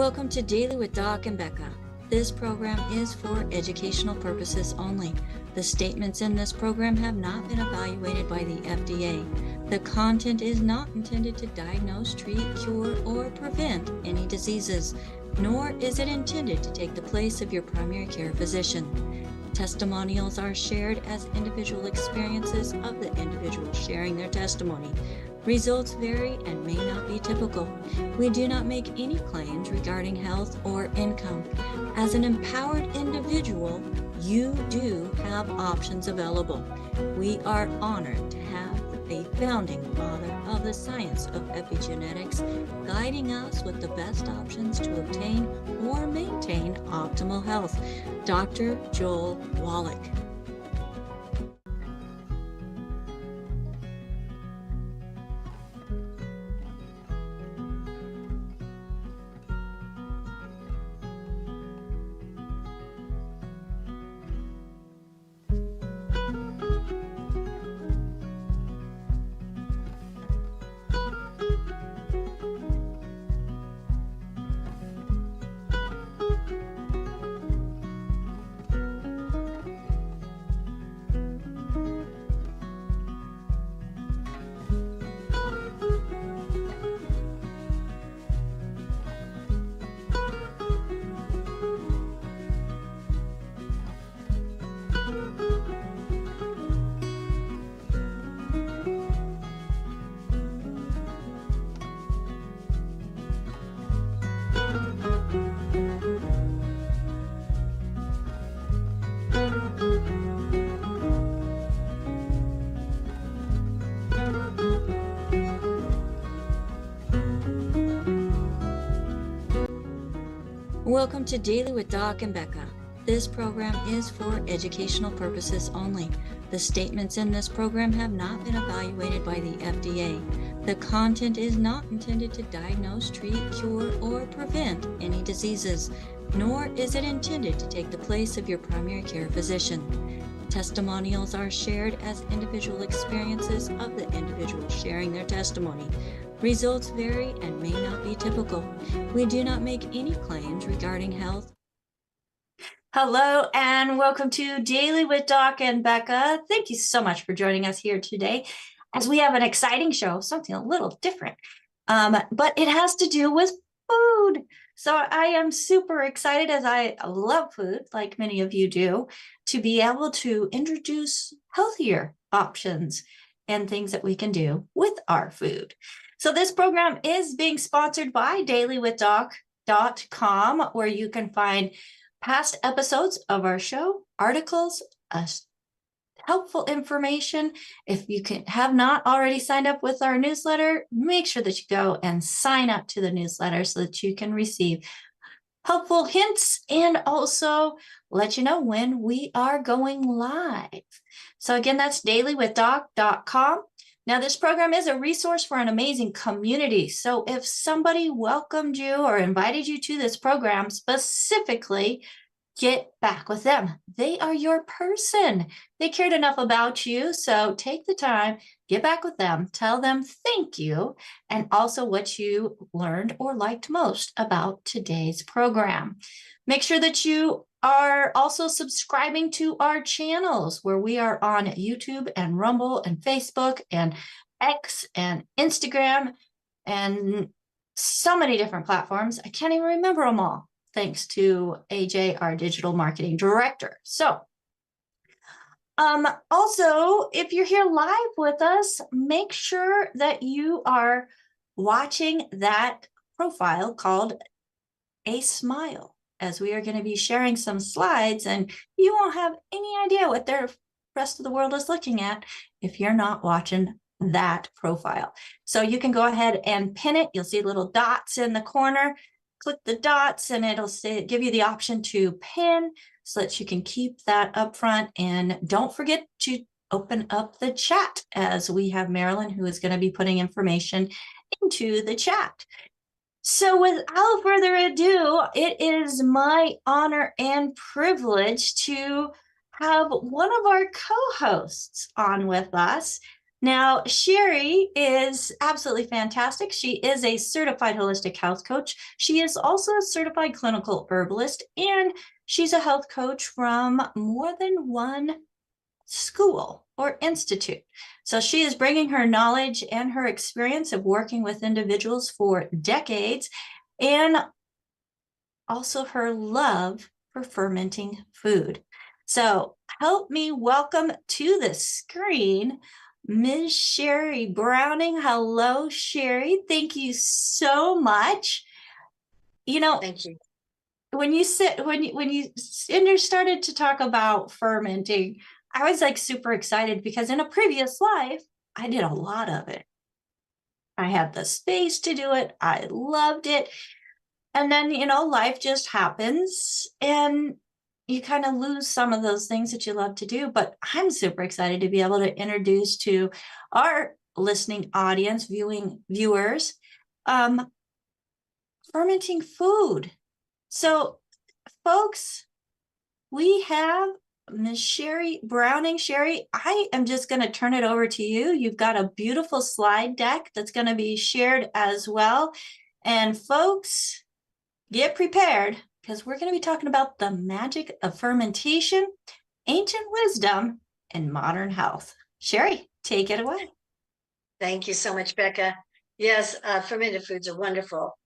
Welcome to Daily with Doc and Becca. This program is for educational purposes only. The statements in this program have not been evaluated by the FDA. The content is not intended to diagnose, treat, cure, or prevent any diseases, nor is it intended to take the place of your primary care physician. Testimonials are shared as individual experiences of the individual sharing their testimony. Results vary and may not be typical. We do not make any claims regarding health or income. As an empowered individual, you do have options available. We are honored to have a founding father of the science of epigenetics guiding us with the best options to obtain or maintain optimal health, Dr. Joel Wallach. Welcome to Daily with Doc and Becca. This program is for educational purposes only. The statements in this program have not been evaluated by the FDA. The content is not intended to diagnose, treat, cure, or prevent any diseases, nor is it intended to take the place of your primary care physician. Testimonials are shared as individual experiences of the individual sharing their testimony. Results vary and may not be typical. We do not make any claims regarding health. Hello and welcome to Daily with Doc and Becca. Thank you so much for joining us here today as we have an exciting show, something a little different, but it has to do with food. So I am super excited, as I love food, like many of you do, to be able to introduce healthier options and things that we can do with our food. So this program is being sponsored by dailywithdoc.com, where you can find past episodes of our show, articles, helpful information. If you have not already signed up with our newsletter, make sure that you go and sign up to the newsletter so that you can receive helpful hints and also let you know when we are going live. So again, that's dailywithdoc.com. Now, this program is a resource for an amazing community. So if somebody welcomed you or invited you to this program specifically, get back with them. They are your person. They cared enough about you. So take the time, get back with them, tell them thank you, and also what you learned or liked most about today's program. Make sure that you are also subscribing to our channels, where we are on YouTube and Rumble and Facebook and X and Instagram and so many different platforms. I can't even remember them all, thanks to AJ, our digital marketing director. So also, if you're here live with us, make sure that you are watching that profile called A Smile, as we are going to be sharing some slides, and you won't have any idea what the rest of the world is looking at if you're not watching that profile. So you can go ahead and pin it. You'll see little dots in the corner. Click the dots and it'll give you the option to pin so that you can keep that up front. And don't forget to open up the chat, as we have Marilyn, who is going to be putting information into the chat. So without further ado, it is my honor and privilege to have one of our co-hosts on with us, Now, Sheri is absolutely fantastic. She is a certified holistic health coach. She is also a certified clinical herbalist, and she's a health coach from more than one school or institute. So she is bringing her knowledge and her experience of working with individuals for decades, and also her love for fermenting food. So help me welcome to the screen Ms. Sheri Browning. Hello, Sheri. Thank you so much. You know, thank you. When you started to talk about fermenting, I was like super excited because in a previous life, I did a lot of it. I had the space to do it. I loved it. And then, life just happens and you kind of lose some of those things that you love to do. But I'm super excited to be able to introduce to our listening audience, viewers, fermenting food. So, folks, we have Ms. Sheri Browning. Sheri, I am just going to turn it over to you. You've got a beautiful slide deck that's going to be shared as well. And folks, get prepared because we're going to be talking about the magic of fermentation, ancient wisdom, and modern health. Sheri, take it away. Thank you so much, Becca. Yes, fermented foods are wonderful.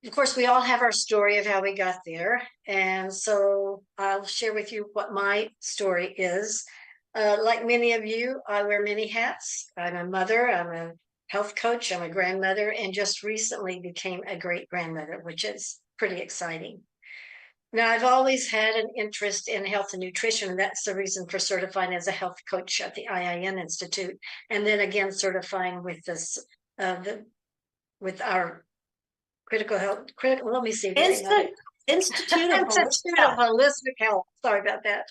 Of course, we all have our story of how we got there. And so I'll share with you what my story is. Like many of you, I wear many hats. I'm a mother, I'm a health coach, I'm a grandmother, and just recently became a great grandmother, which is pretty exciting. Now, I've always had an interest in health and nutrition. That's the reason for certifying as a health coach at the IIN Institute, and then again certifying with this, with our critical health. Let me see. Institute of Holistic Health. Sorry about that.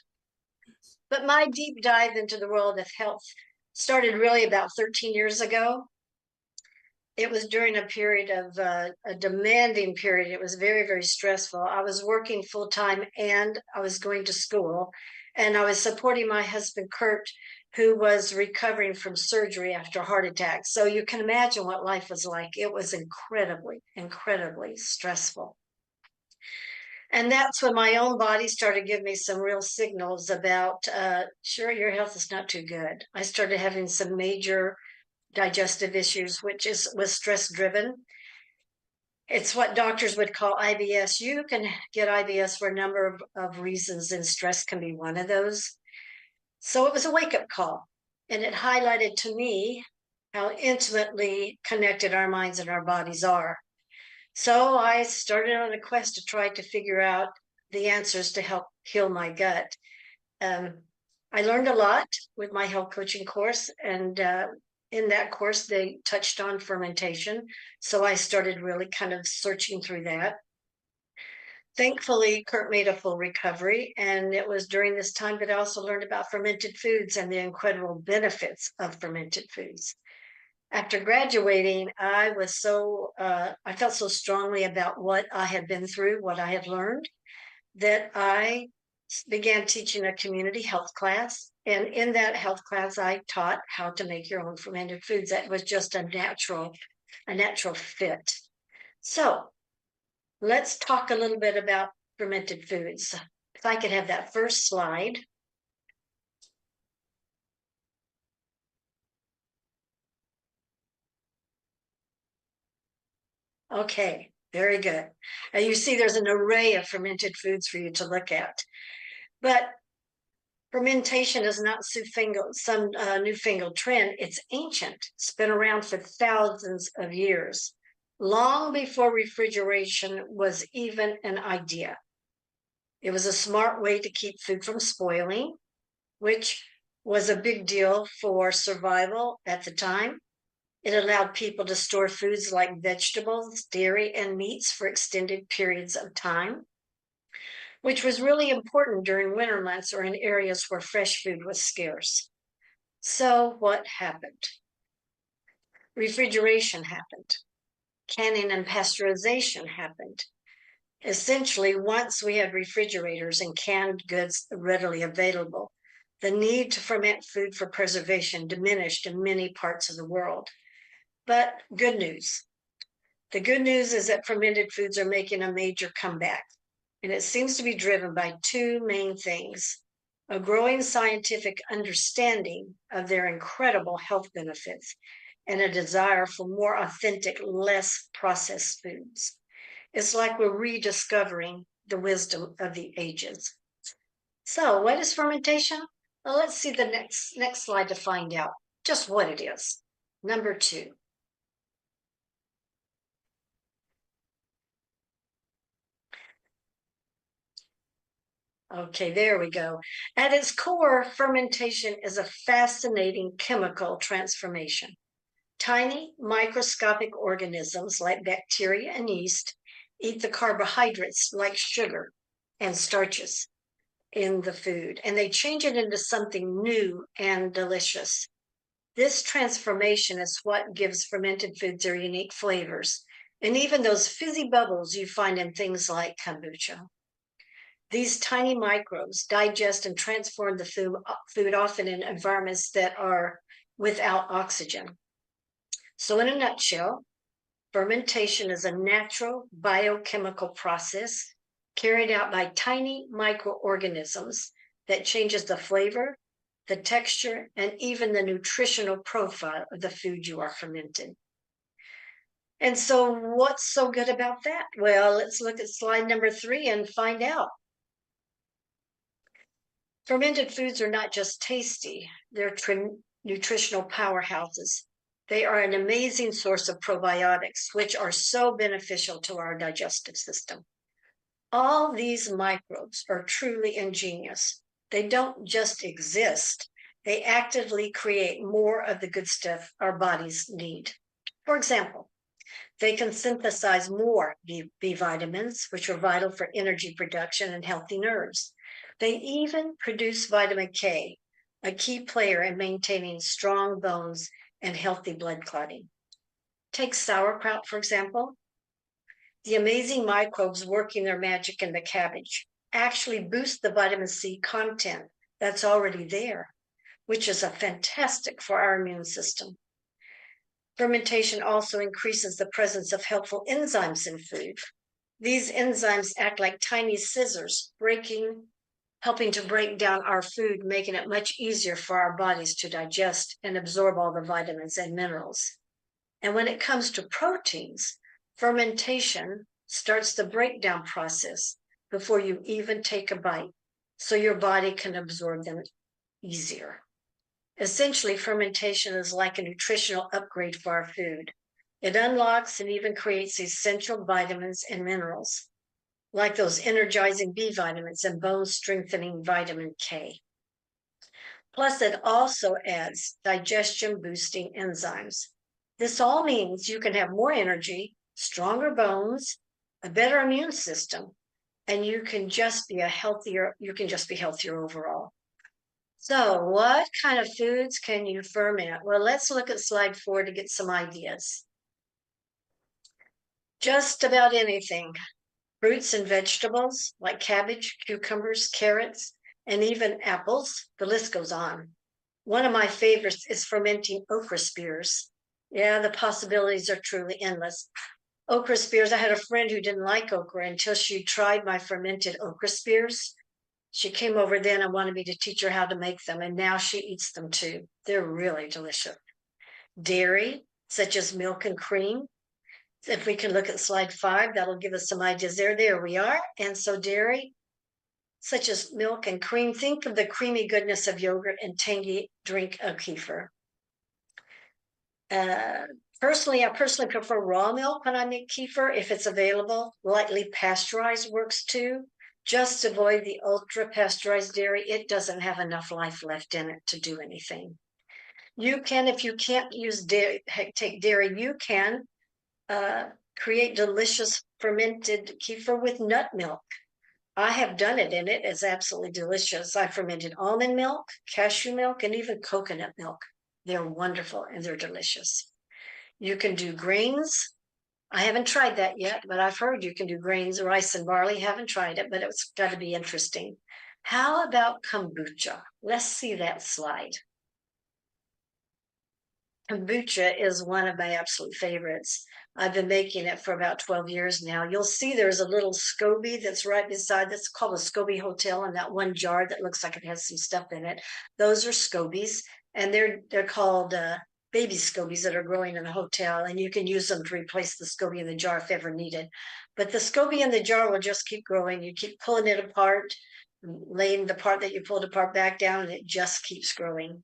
But my deep dive into the world of health started really about 13 years ago. It was during a period of a demanding period. It was very, very stressful. I was working full time and I was going to school, and I was supporting my husband, Kurt, who was recovering from surgery after a heart attack. So you can imagine what life was like. It was incredibly, incredibly stressful. And that's when my own body started giving me some real signals about, sure, your health is not too good. I started having some major digestive issues, which was stress driven. It's what doctors would call IBS. You can get IBS for a number of reasons, and stress can be one of those. So it was a wake-up call, and it highlighted to me how intimately connected our minds and our bodies are. So I started on a quest to try to figure out the answers to help heal my gut. I learned a lot with my health coaching course, and in that course, they touched on fermentation. So I started really kind of searching through that. Thankfully, Kurt made a full recovery. And it was during this time that I also learned about fermented foods and the incredible benefits of fermented foods. After graduating, I felt so strongly about what I had been through, what I had learned, that I began teaching a community health class. And in that health class, I taught how to make your own fermented foods. That was just a natural fit. So let's talk a little bit about fermented foods. If I could have that first slide. Okay, very good. And you see there's an array of fermented foods for you to look at. But fermentation is not some newfangled trend. It's ancient. It's been around for thousands of years, long before refrigeration was even an idea. It was a smart way to keep food from spoiling, which was a big deal for survival at the time. It allowed people to store foods like vegetables, dairy, and meats for extended periods of time, which was really important during winter months or in areas where fresh food was scarce. So what happened? Refrigeration happened. Canning and pasteurization happened. Essentially, once we had refrigerators and canned goods readily available, the need to ferment food for preservation diminished in many parts of the world. But good news. The good news is that fermented foods are making a major comeback, and it seems to be driven by two main things: a growing scientific understanding of their incredible health benefits, and a desire for more authentic, less processed foods. It's like we're rediscovering the wisdom of the ages. So, what is fermentation? Well, let's see the next slide to find out just what it is. Number 2. Okay, there we go. At its core, fermentation is a fascinating chemical transformation. Tiny microscopic organisms like bacteria and yeast eat the carbohydrates like sugar and starches in the food, and they change it into something new and delicious. This transformation is what gives fermented foods their unique flavors, and even those fizzy bubbles you find in things like kombucha. These tiny microbes digest and transform the food often in environments that are without oxygen. So in a nutshell, fermentation is a natural biochemical process carried out by tiny microorganisms that changes the flavor, the texture, and even the nutritional profile of the food you are fermenting. And so what's so good about that? Well, let's look at slide number 3 and find out. Fermented foods are not just tasty, they're nutritional powerhouses. They are an amazing source of probiotics, which are so beneficial to our digestive system. All these microbes are truly ingenious. They don't just exist, they actively create more of the good stuff our bodies need. For example, they can synthesize more B vitamins, which are vital for energy production and healthy nerves. They even produce vitamin K, a key player in maintaining strong bones and healthy blood clotting. Take sauerkraut, for example. The amazing microbes working their magic in the cabbage actually boost the vitamin C content that's already there, which is fantastic for our immune system. Fermentation also increases the presence of helpful enzymes in food. These enzymes act like tiny scissors, helping to break down our food, making it much easier for our bodies to digest and absorb all the vitamins and minerals. And when it comes to proteins, fermentation starts the breakdown process before you even take a bite, so your body can absorb them easier. Essentially, fermentation is like a nutritional upgrade for our food. It unlocks and even creates essential vitamins and minerals, like those energizing B vitamins and bone-strengthening vitamin K. Plus, it also adds digestion-boosting enzymes. This all means you can have more energy, stronger bones, a better immune system, and you can just be healthier overall. So what kind of foods can you ferment? Well, let's look at slide 4 to get some ideas. Just about anything. Fruits and vegetables like cabbage, cucumbers, carrots, and even apples. The list goes on. One of my favorites is fermenting okra spears. Yeah, the possibilities are truly endless. Okra spears, I had a friend who didn't like okra until she tried my fermented okra spears. She came over then and wanted me to teach her how to make them, and now she eats them too. They're really delicious. Dairy, such as milk and cream. If we can look at slide 5, that'll give us some ideas there. There we are. And so dairy, such as milk and cream, think of the creamy goodness of yogurt and tangy drink of kefir. I personally prefer raw milk when I make kefir, if it's available. Lightly pasteurized works too. Just avoid the ultra pasteurized dairy. It doesn't have enough life left in it to do anything. You can, if you can't use dairy, take dairy, you can create delicious fermented kefir with nut milk. I have done it, and it is absolutely delicious. I fermented almond milk, cashew milk, and even coconut milk. They're wonderful and they're delicious. You can do grains. I haven't tried that yet, but I've heard you can do grains, rice and barley. Haven't tried it, but it's got to be interesting. How about kombucha? Let's see that slide. Kombucha is one of my absolute favorites. I've been making it for about 12 years now. You'll see there's a little SCOBY that's right beside, that's called a SCOBY Hotel, and that one jar that looks like it has some stuff in it. Those are SCOBYs, and they're called baby SCOBYs that are growing in the hotel, and you can use them to replace the SCOBY in the jar if ever needed. But the SCOBY in the jar will just keep growing. You keep pulling it apart, laying the part that you pulled apart back down, and it just keeps growing.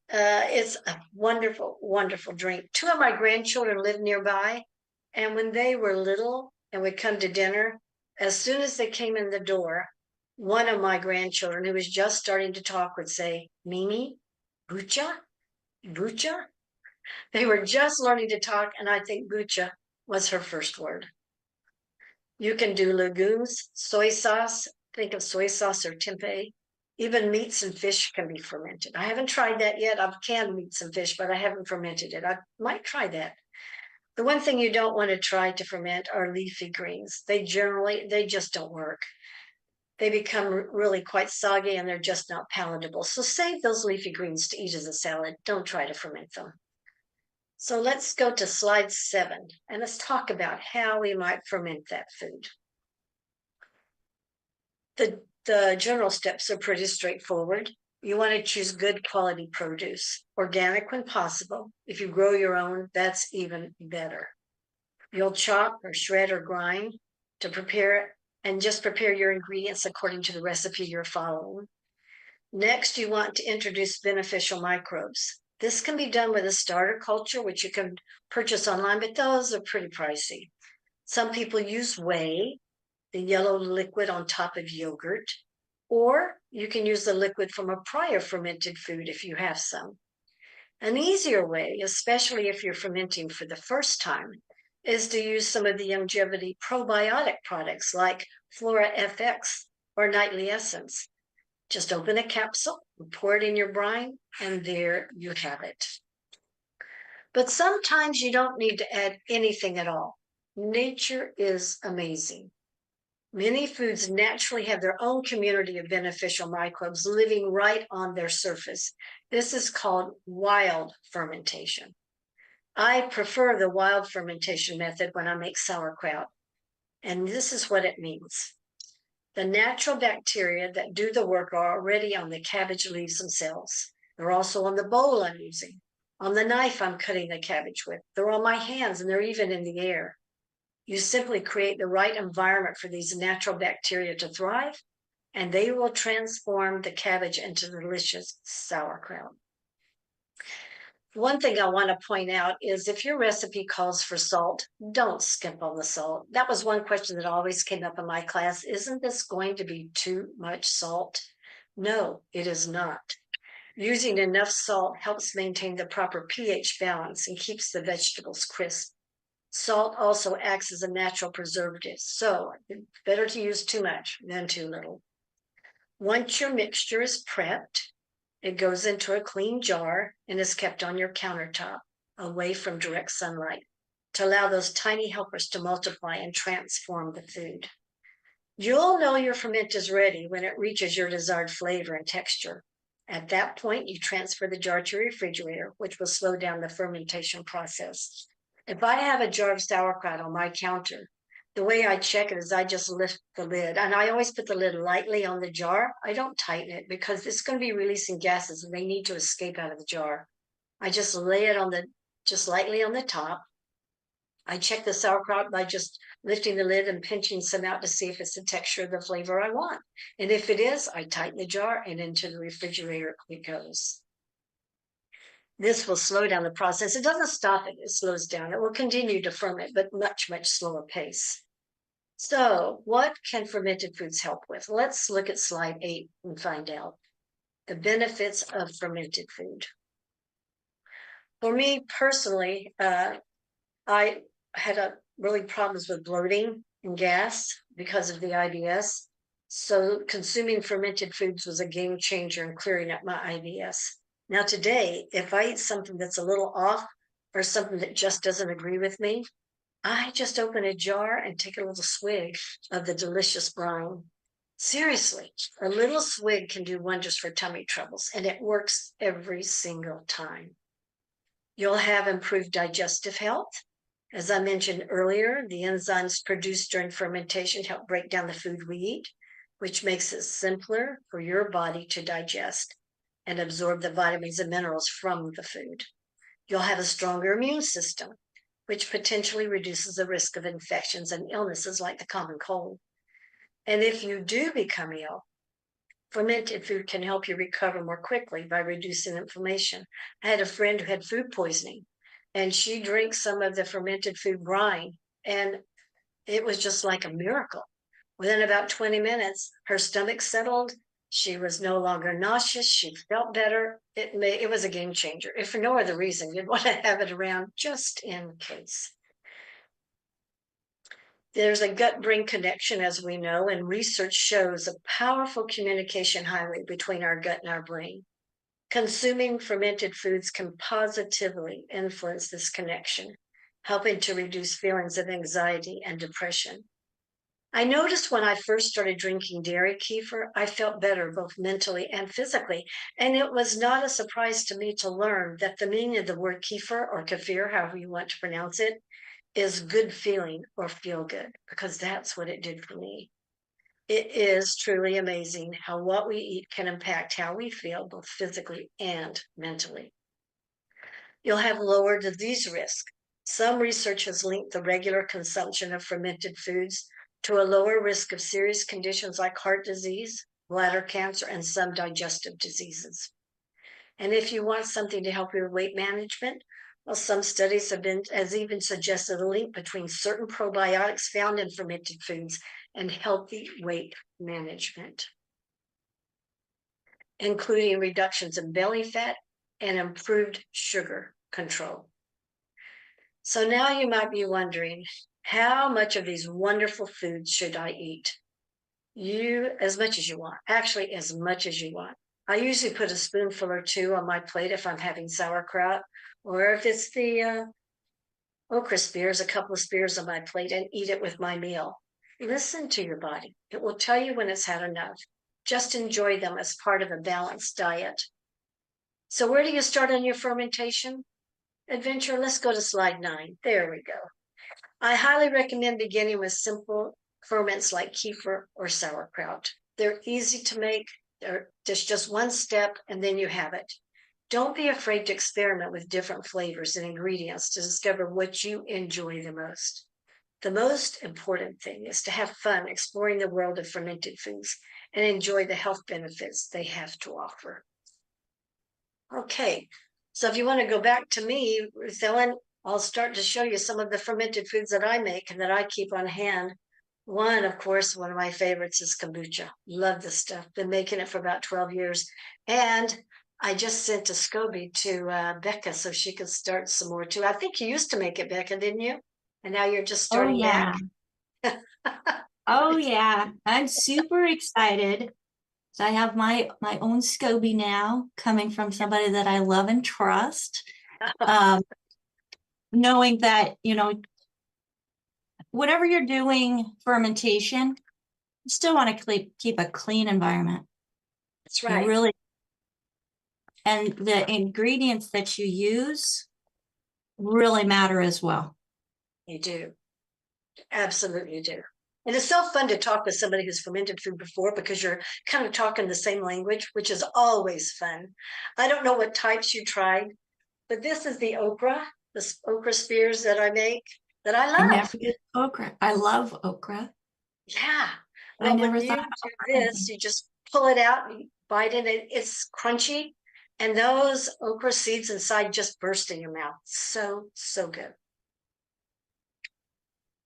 It's a wonderful, wonderful drink. Two of my grandchildren live nearby, and when they were little and would come to dinner, as soon as they came in the door, one of my grandchildren who was just starting to talk would say, Mimi, bucha, bucha. They were just learning to talk, and I think bucha was her first word. You can do legumes, soy sauce, think of soy sauce or tempeh. Even meats and fish can be fermented. I haven't tried that yet. I've canned meats and fish, but I haven't fermented it. I might try that. The one thing you don't want to try to ferment are leafy greens. They just don't work. They become really quite soggy and they're just not palatable. So save those leafy greens to eat as a salad. Don't try to ferment them. So let's go to slide 7 and let's talk about how we might ferment that food. The general steps are pretty straightforward. You want to choose good quality produce, organic when possible. If you grow your own, that's even better. You'll chop or shred or grind to prepare, and just prepare your ingredients according to the recipe you're following. Next, you want to introduce beneficial microbes. This can be done with a starter culture, which you can purchase online, but those are pretty pricey. Some people use whey, the yellow liquid on top of yogurt, or you can use the liquid from a prior fermented food if you have some. An easier way, especially if you're fermenting for the first time, is to use some of the longevity probiotic products like Flora Fx or Nightly Essence. Just open a capsule, pour it in your brine, and there you have it. But sometimes you don't need to add anything at all. Nature is amazing. Many foods naturally have their own community of beneficial microbes living right on their surface. This is called wild fermentation. I prefer the wild fermentation method when I make sauerkraut, and this is what it means. The natural bacteria that do the work are already on the cabbage leaves themselves. They're also on the bowl I'm using, on the knife I'm cutting the cabbage with. They're on my hands, and they're even in the air. You simply create the right environment for these natural bacteria to thrive, and they will transform the cabbage into delicious sauerkraut. One thing I want to point out is if your recipe calls for salt, don't skimp on the salt. That was one question that always came up in my class. Isn't this going to be too much salt? No, it is not. Using enough salt helps maintain the proper pH balance and keeps the vegetables crisp. Salt also acts as a natural preservative, so it's better to use too much than too little. Once your mixture is prepped, it goes into a clean jar and is kept on your countertop, away from direct sunlight, to allow those tiny helpers to multiply and transform the food. You'll know your ferment is ready when it reaches your desired flavor and texture. At that point, you transfer the jar to your refrigerator, which will slow down the fermentation process. If I have a jar of sauerkraut on my counter, the way I check it is I just lift the lid, and I always put the lid lightly on the jar. I don't tighten it because it's going to be releasing gases and they need to escape out of the jar. I just lay it just lightly on the top. I check the sauerkraut by just lifting the lid and pinching some out to see if it's the texture of the flavor I want. And if it is, I tighten the jar and into the refrigerator it goes. This will slow down the process. It doesn't stop it, it slows down. It will continue to ferment, but much, much slower pace. So what can fermented foods help with? Let's look at slide 8 and find out the benefits of fermented food. For me personally, I had really problems with bloating and gas because of the IBS. So consuming fermented foods was a game changer in clearing up my IBS. Now today, if I eat something that's a little off or something that just doesn't agree with me, I just open a jar and take a little swig of the delicious brine. Seriously, a little swig can do wonders for tummy troubles, and it works every single time. You'll have improved digestive health. As I mentioned earlier, the enzymes produced during fermentation help break down the food we eat, which makes it simpler for your body to digest and absorb the vitamins and minerals from the food. You'll have a stronger immune system, which potentially reduces the risk of infections and illnesses like the common cold. And if you do become ill, fermented food can help you recover more quickly by reducing inflammation. I had a friend who had food poisoning, and she drank some of the fermented food brine, and it was just like a miracle. Within about 20 minutes, her stomach settled. She was no longer nauseous. She felt better. It was a game changer. If for no other reason, you'd want to have it around just in case. There's a gut-brain connection, as we know, and research shows a powerful communication highway between our gut and our brain. Consuming fermented foods can positively influence this connection, helping to reduce feelings of anxiety and depression. I noticed when I first started drinking dairy kefir, I felt better both mentally and physically. And it was not a surprise to me to learn that the meaning of the word kefir or kefir, however you want to pronounce it, is good feeling or feel good, because that's what it did for me. It is truly amazing how what we eat can impact how we feel, both physically and mentally. You'll have lower disease risk. Some research has linked the regular consumption of fermented foods to a lower risk of serious conditions like heart disease, bladder cancer, and some digestive diseases. And if you want something to help your weight management, well, some studies has even suggested a link between certain probiotics found in fermented foods and healthy weight management, including reductions in belly fat and improved sugar control. So now you might be wondering, how much of these wonderful foods should I eat? As much as you want, actually as much as you want. I usually put a spoonful or two on my plate if I'm having sauerkraut, or if it's the okra spears, a couple of spears on my plate, and eat it with my meal. Listen to your body. It will tell you when it's had enough. Just enjoy them as part of a balanced diet. So where do you start on your fermentation adventure? Let's go to slide 9. There we go. I highly recommend beginning with simple ferments like kefir or sauerkraut. They're easy to make. There's just one step, and then you have it. Don't be afraid to experiment with different flavors and ingredients to discover what you enjoy the most. The most important thing is to have fun exploring the world of fermented foods and enjoy the health benefits they have to offer. Okay, so if you want to go back to me, Ruth Ellen, I'll start to show you some of the fermented foods that I make and that I keep on hand. One, of course, one of my favorites is kombucha. Love this stuff. Been making it for about 12 years. And I just sent a SCOBY to Becca so she could start some more too. I think you used to make it, Becca, didn't you? And now you're just starting back. Oh yeah, I'm super excited. So I have my own SCOBY now, coming from somebody that I love and trust. Knowing that, whenever you're doing fermentation, you still want to keep a clean environment. That's right. You really, and the ingredients that you use really matter as well. You do. Absolutely do. And it's so fun to talk with somebody who's fermented food before, because you're kind of talking the same language, which is always fun. I don't know what types you tried, but this is the okra spears that I make that I love. I never did okra. I love okra. Yeah. Well, I never thought do this, you just pull it out and bite it. It's crunchy. And those okra seeds inside just burst in your mouth. So, so good.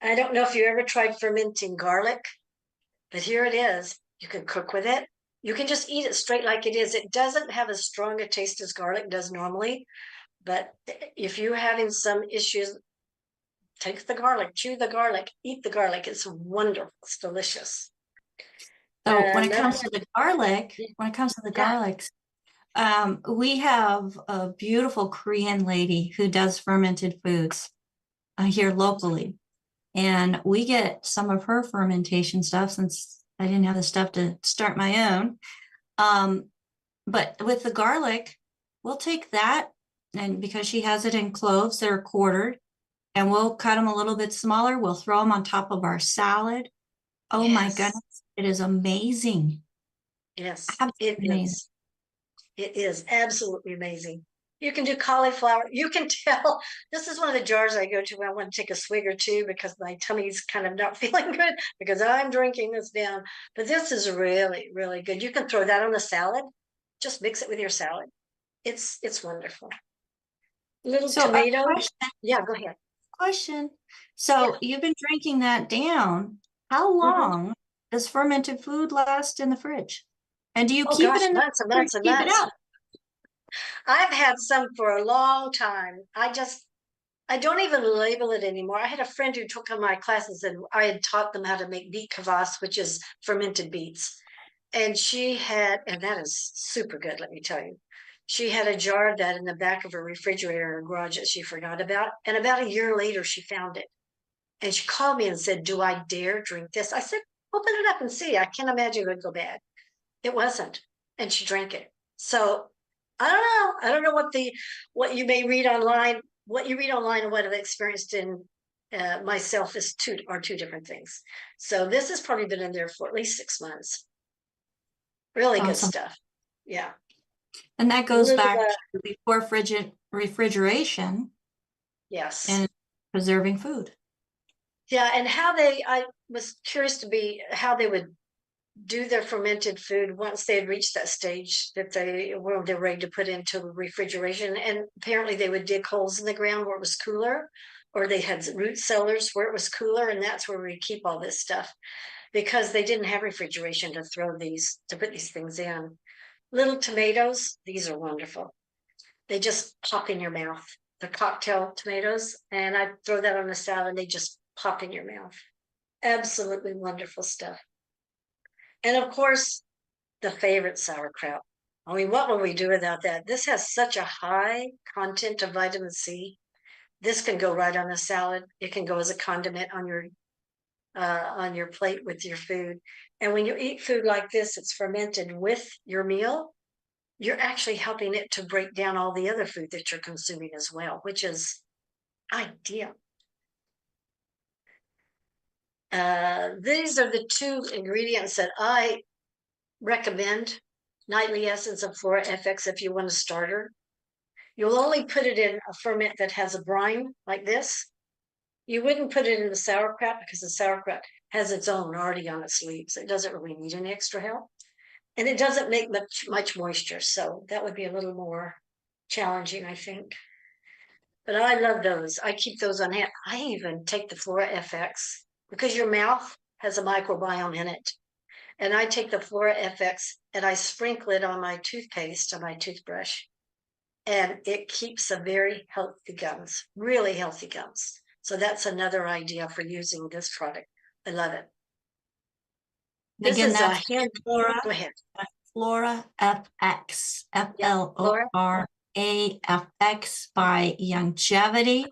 I don't know if you ever tried fermenting garlic, but here it is. You can cook with it. You can just eat it straight like it is. It doesn't have as strong a taste as garlic does normally, but if you're having some issues, take the garlic, chew the garlic, eat the garlic. It's wonderful. It's delicious. So when it comes to the garlic, we have a beautiful Korean lady who does fermented foods here locally. And we get some of her fermentation stuff, since I didn't have the stuff to start my own. But with the garlic, we'll take that, and because she has it in cloves that are quartered, and we'll cut them a little bit smaller. We'll throw them on top of our salad. Oh my Yes. goodness, it is amazing. Yes, it Absolutely amazing. is. It is absolutely amazing. You can do cauliflower. You can tell. This is one of the jars I go to when I want to take a swig or two because my tummy's kind of not feeling good because I'm drinking this down. But this is really, really good. You can throw that on the salad. Just mix it with your salad. It's wonderful. Little So a tomatoes. Yeah, go ahead. question. Yeah. So you've been drinking that down. How Mhm. long does fermented food last in the fridge? And do you Oh keep it gosh, in the months and fridge or months and keep it months. out? I've had some for a long time. I don't even label it anymore. I had a friend who took on my classes and I had taught them how to make beet kvass, which is fermented beets. And and that is super good, let me tell you. She had a jar of that in the back of her refrigerator in her garage that she forgot about. And about a year later, she found it. And she called me and said, "Do I dare drink this?" I said, "Open it up and see. I can't imagine it would go bad." It wasn't. And she drank it. So I don't know. I don't know what you may read online. What you read online and what I've experienced in myself are two different things. So this has probably been in there for at least 6 months. Really good Awesome. stuff. Yeah. And that goes Little, back to before refrigeration yes. and preserving food. Yeah. And I was curious to be how they would do their fermented food once they had reached that stage that they're ready to put into refrigeration. And apparently they would dig holes in the ground where it was cooler, or they had root cellars where it was cooler, and that's where we keep all this stuff because they didn't have refrigeration to put these things in. Little tomatoes, these are wonderful. They just pop in your mouth. They're cocktail tomatoes, and I throw that on a salad and they just pop in your mouth. Absolutely wonderful stuff. And of course, the favorite sauerkraut. I mean, what will we do without that? This has such a high content of vitamin C. This can go right on a salad. It can go as a condiment on your plate with your food. And when you eat food like this, it's fermented with your meal. You're actually helping it to break down all the other food that you're consuming as well, which is ideal. These are the two ingredients that I recommend. Nightly Essence of Flora Fx if you want a starter. You'll only put it in a ferment that has a brine like this. You wouldn't put it in the sauerkraut because the sauerkraut has its own already on its leaves. It doesn't really need any extra help. And it doesn't make much moisture. So that would be a little more challenging, I think. But I love those. I keep those on hand. I even take the Flora FX because your mouth has a microbiome in it. And I take the Flora FX and I sprinkle it on my toothpaste, on my toothbrush. And it keeps a very healthy gums, really healthy gums. So that's another idea for using this product. I love it. This Again, is a that's hand. Flora, Go ahead. Flora FX, Yeah, Flora. FLORAFX by Longevity.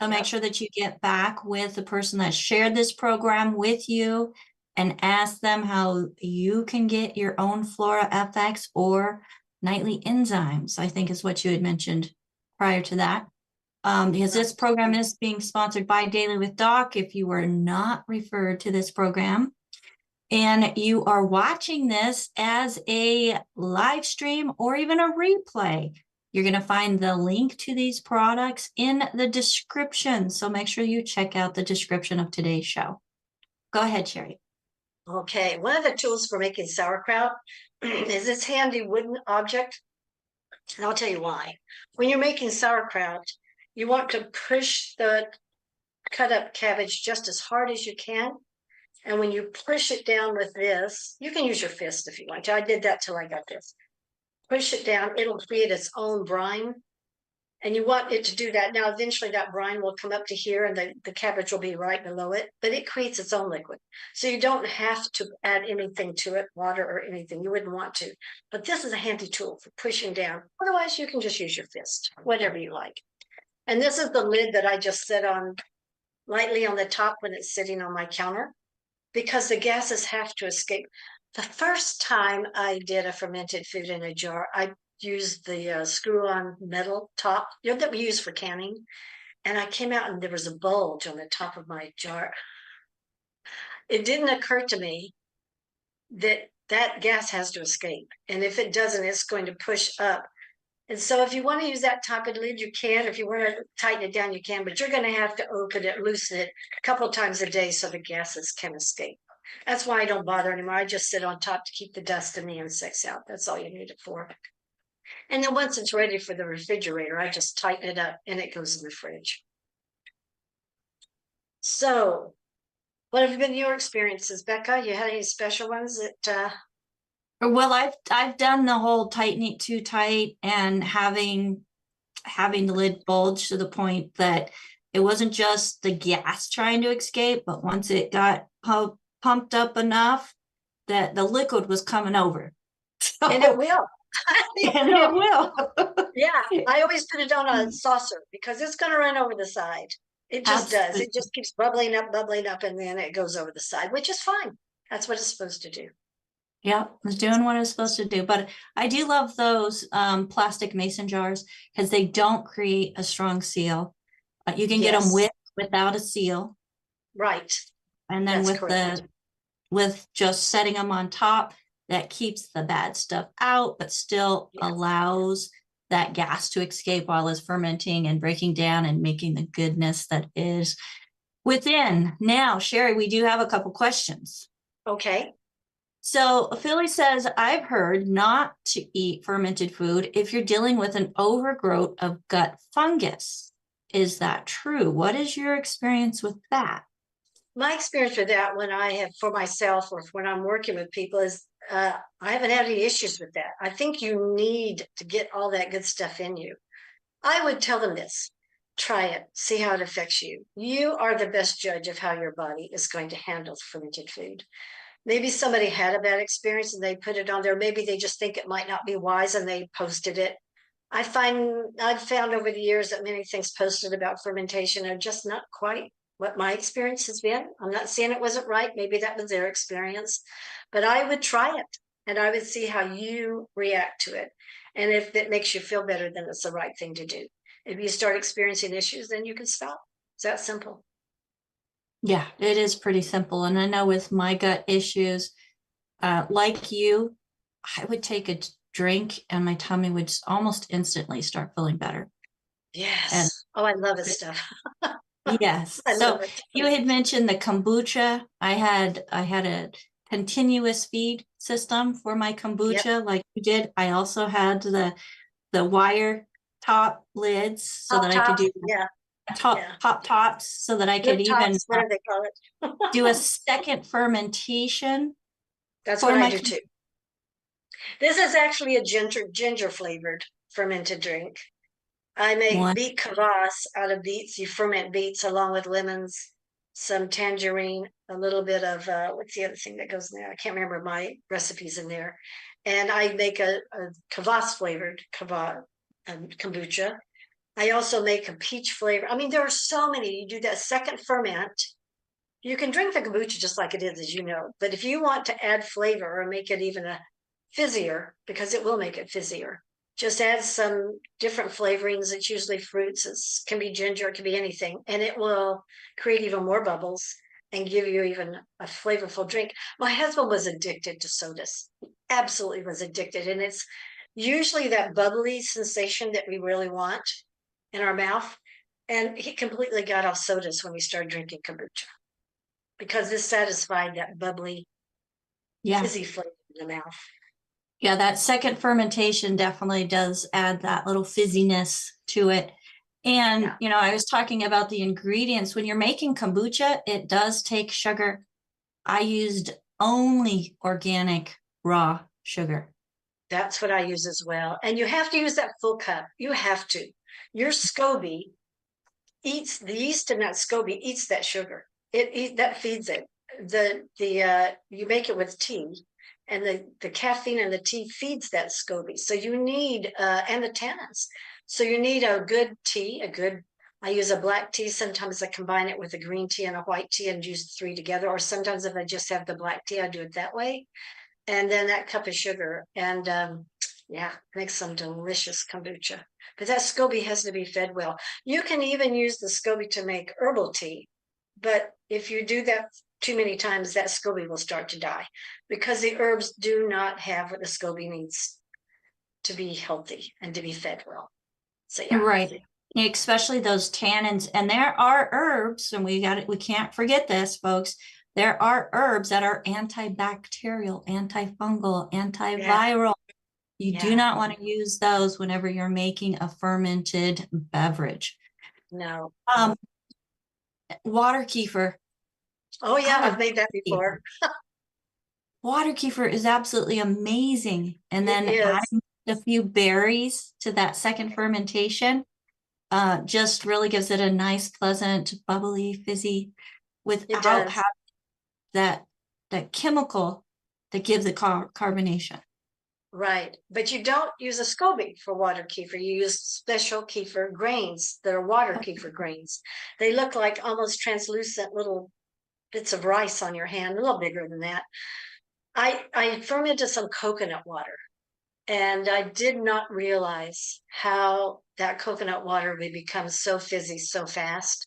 So make Yep. sure that you get back with the person that shared this program with you and ask them how you can get your own Flora FX or nightly enzymes, I think is what you had mentioned prior to that. Because this program is being sponsored by Daily with Doc. If you were not referred to this program and you are watching this as a live stream or even a replay, you're going to find the link to these products in the description. So make sure you check out the description of today's show. Go ahead, Sheri. Okay, one of the tools for making sauerkraut is this handy wooden object. And I'll tell you why. When you're making sauerkraut, you want to push the cut up cabbage just as hard as you can. And when you push it down with this, you can use your fist if you want to. I did that till I got this. Push it down, it'll create its own brine. And you want it to do that. Now, eventually that brine will come up to here and the cabbage will be right below it, but it creates its own liquid. So you don't have to add anything to it, water or anything. You wouldn't want to. But this is a handy tool for pushing down. Otherwise, you can just use your fist, whatever you like. And this is the lid that I just set on lightly on the top when it's sitting on my counter. because the gases have to escape. The first time I did a fermented food in a jar, I used the screw-on metal top, that we use for canning, and I came out and there was a bulge on the top of my jar. It didn't occur to me that that gas has to escape, and if it doesn't, it's going to push up. And so if you want to use that top of the lid, you can. If you want to tighten it down, you can, but you're going to have to open it, loosen it a couple of times a day so the gases can escape. That's why I don't bother anymore. I just sit on top to keep the dust and the insects out. That's all you need it for. And then once it's ready for the refrigerator, I just tighten it up and it goes in the fridge. So what have been your experiences, Becca? You had any special ones that Well, I've done the whole tightening too tight and having the lid bulge to the point that it wasn't just the gas trying to escape, but once it got pumped up enough that the liquid was coming over. So, and it will. it will. Yeah, I always put it on a saucer because it's going to run over the side. It just does. It just keeps bubbling up, and then it goes over the side, which is fine. That's what it's supposed to do. Yeah, it's doing what it's supposed to do. But I do love those plastic mason jars because they don't create a strong seal. You can get them without a seal. Right. And then with just setting them on top, that keeps the bad stuff out, but still allows that gas to escape while it's fermenting and breaking down and making the goodness that is within. Now, Sheri, we do have a couple questions. Okay. So Philly says, I've heard not to eat fermented food if you're dealing with an overgrowth of gut fungus. Is that true? What is your experience with that? My experience with that when I have for myself or when I'm working with people is I haven't had any issues with that. I think you need to get all that good stuff in you. I would tell them this. Try it. See how it affects you. You are the best judge of how your body is going to handle fermented food. Maybe somebody had a bad experience and they put it on there. Maybe they just think it might not be wise and they posted it. I've found over the years that many things posted about fermentation are just not quite what my experience has been. I'm not saying it wasn't right. Maybe that was their experience, but I would try it and I would see how you react to it. And if it makes you feel better, then it's the right thing to do. If you start experiencing issues, then you can stop. It's that simple. Yeah, it is pretty simple. And I know with my gut issues, like you, I would take a drink and my tummy would just almost instantly start feeling better. Yes. And I love this stuff. yes. I So love it. you had mentioned the kombucha. I had a continuous feed system for my kombucha, like you did. I also had the wire top lids so that I could do pop tops so that I could even whatever they call it. do a second fermentation. That's what I do too. This is actually a ginger flavored fermented drink. I make beet kvass out of beets. You ferment beets along with lemons, some tangerine, a little bit of what's the other thing that goes in there? I can't remember my recipes in there. And I make a kvass flavored kombucha. I also make a peach flavor. I mean, there are so many. You do that second ferment. You can drink the kombucha just like it is, as you know. But if you want to add flavor or make it even a fizzier, because it will make it fizzier, just add some different flavorings. It's usually fruits. It can be ginger. It can be anything. And it will create even more bubbles and give you even a flavorful drink. My husband was addicted to sodas. Absolutely was addicted. And it's usually that bubbly sensation that we really want in our mouth. And he completely got off sodas when we started drinking kombucha because this satisfied that bubbly, fizzy flavor in the mouth. Yeah, that second fermentation definitely does add that little fizziness to it. And, you know, I was talking about the ingredients. When you're making kombucha, it does take sugar. I used only organic raw sugar. That's what I use as well. And you have to use that full cup. You have to. Your SCOBY eats the yeast in that SCOBY eats that sugar. That feeds it. You make it with tea, and the caffeine in the tea feeds that SCOBY. So you need and the tannins. So you need a good tea, a good I use a black tea. Sometimes I combine it with a green tea and a white tea and use the three together. Or sometimes if I just have the black tea, I do it that way. And then that cup of sugar. And yeah, makes some delicious kombucha. But that SCOBY has to be fed well. You can even use the SCOBY to make herbal tea. But if you do that too many times, that SCOBY will start to die because the herbs do not have what the SCOBY needs to be healthy and to be fed well. So yeah. Right. Especially those tannins. And there are herbs, and we can't forget this, folks. There are herbs that are antibacterial, antifungal, antiviral. You do not want to use those whenever you're making a fermented beverage. No. Water kefir. Oh yeah, I've made that before. Water kefir is absolutely amazing. And then adding a few berries to that second fermentation just really gives it a nice, pleasant, bubbly, fizzy without having that chemical that gives it carbonation. Right. But you don't use a SCOBY for water kefir. You use special kefir grains that are water kefir grains. They look like almost translucent little bits of rice on your hand, a little bigger than that. I fermented some coconut water, and I did not realize how that coconut water would become so fizzy so fast.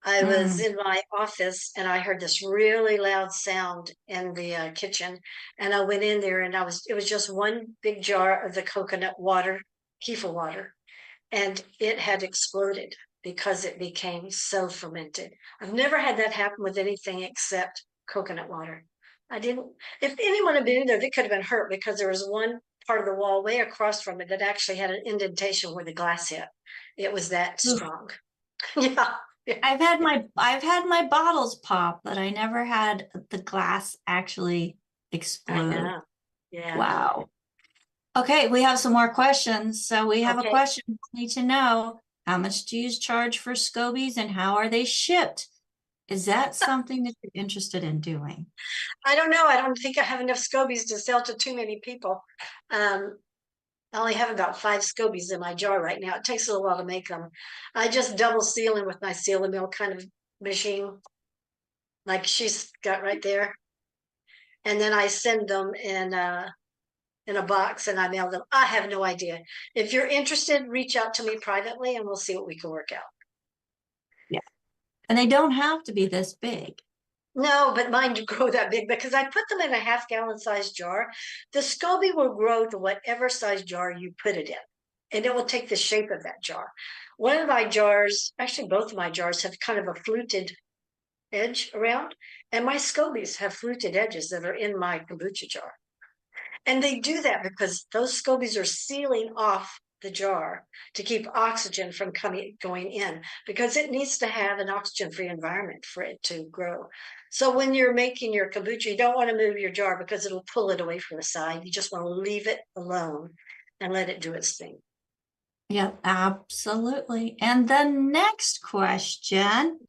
I was in my office and I heard this really loud sound in the kitchen, and I went in there and it was just one big jar of the coconut water, kefir water, and it had exploded because it became so fermented. I've never had that happen with anything except coconut water. If anyone had been in there, they could have been hurt because there was one part of the wall way across from it that actually had an indentation where the glass hit. It was that strong. Yeah. I've had my bottles pop, but I never had the glass actually explode. Yeah. Wow. Okay, we have some more questions. So we have a question. We need to know, how much do you charge for SCOBYs and how are they shipped? Is that something that you're interested in doing? I don't know. I don't think I have enough SCOBYs to sell to too many people. I only have about 5 SCOBYs in my jar right now. It takes a little while to make them. I just double seal them with my seal and mill kind of machine, like she's got right there. And then I send them in a box and I mail them. I have no idea. If you're interested, reach out to me privately and we'll see what we can work out. Yeah. And they don't have to be this big. No, but mine do grow that big because I put them in a half-gallon size jar. The SCOBY will grow to whatever size jar you put it in, and it will take the shape of that jar. One of my jars, actually both of my jars, have kind of a fluted edge around, and my SCOBYs have fluted edges that are in my kombucha jar. And they do that because those SCOBYs are sealing off the jar to keep oxygen from going in, because it needs to have an oxygen-free environment for it to grow. So when you're making your kombucha, you don't want to move your jar because it'll pull it away from the side. You just want to leave it alone and let it do its thing. Yeah, absolutely. And the next question,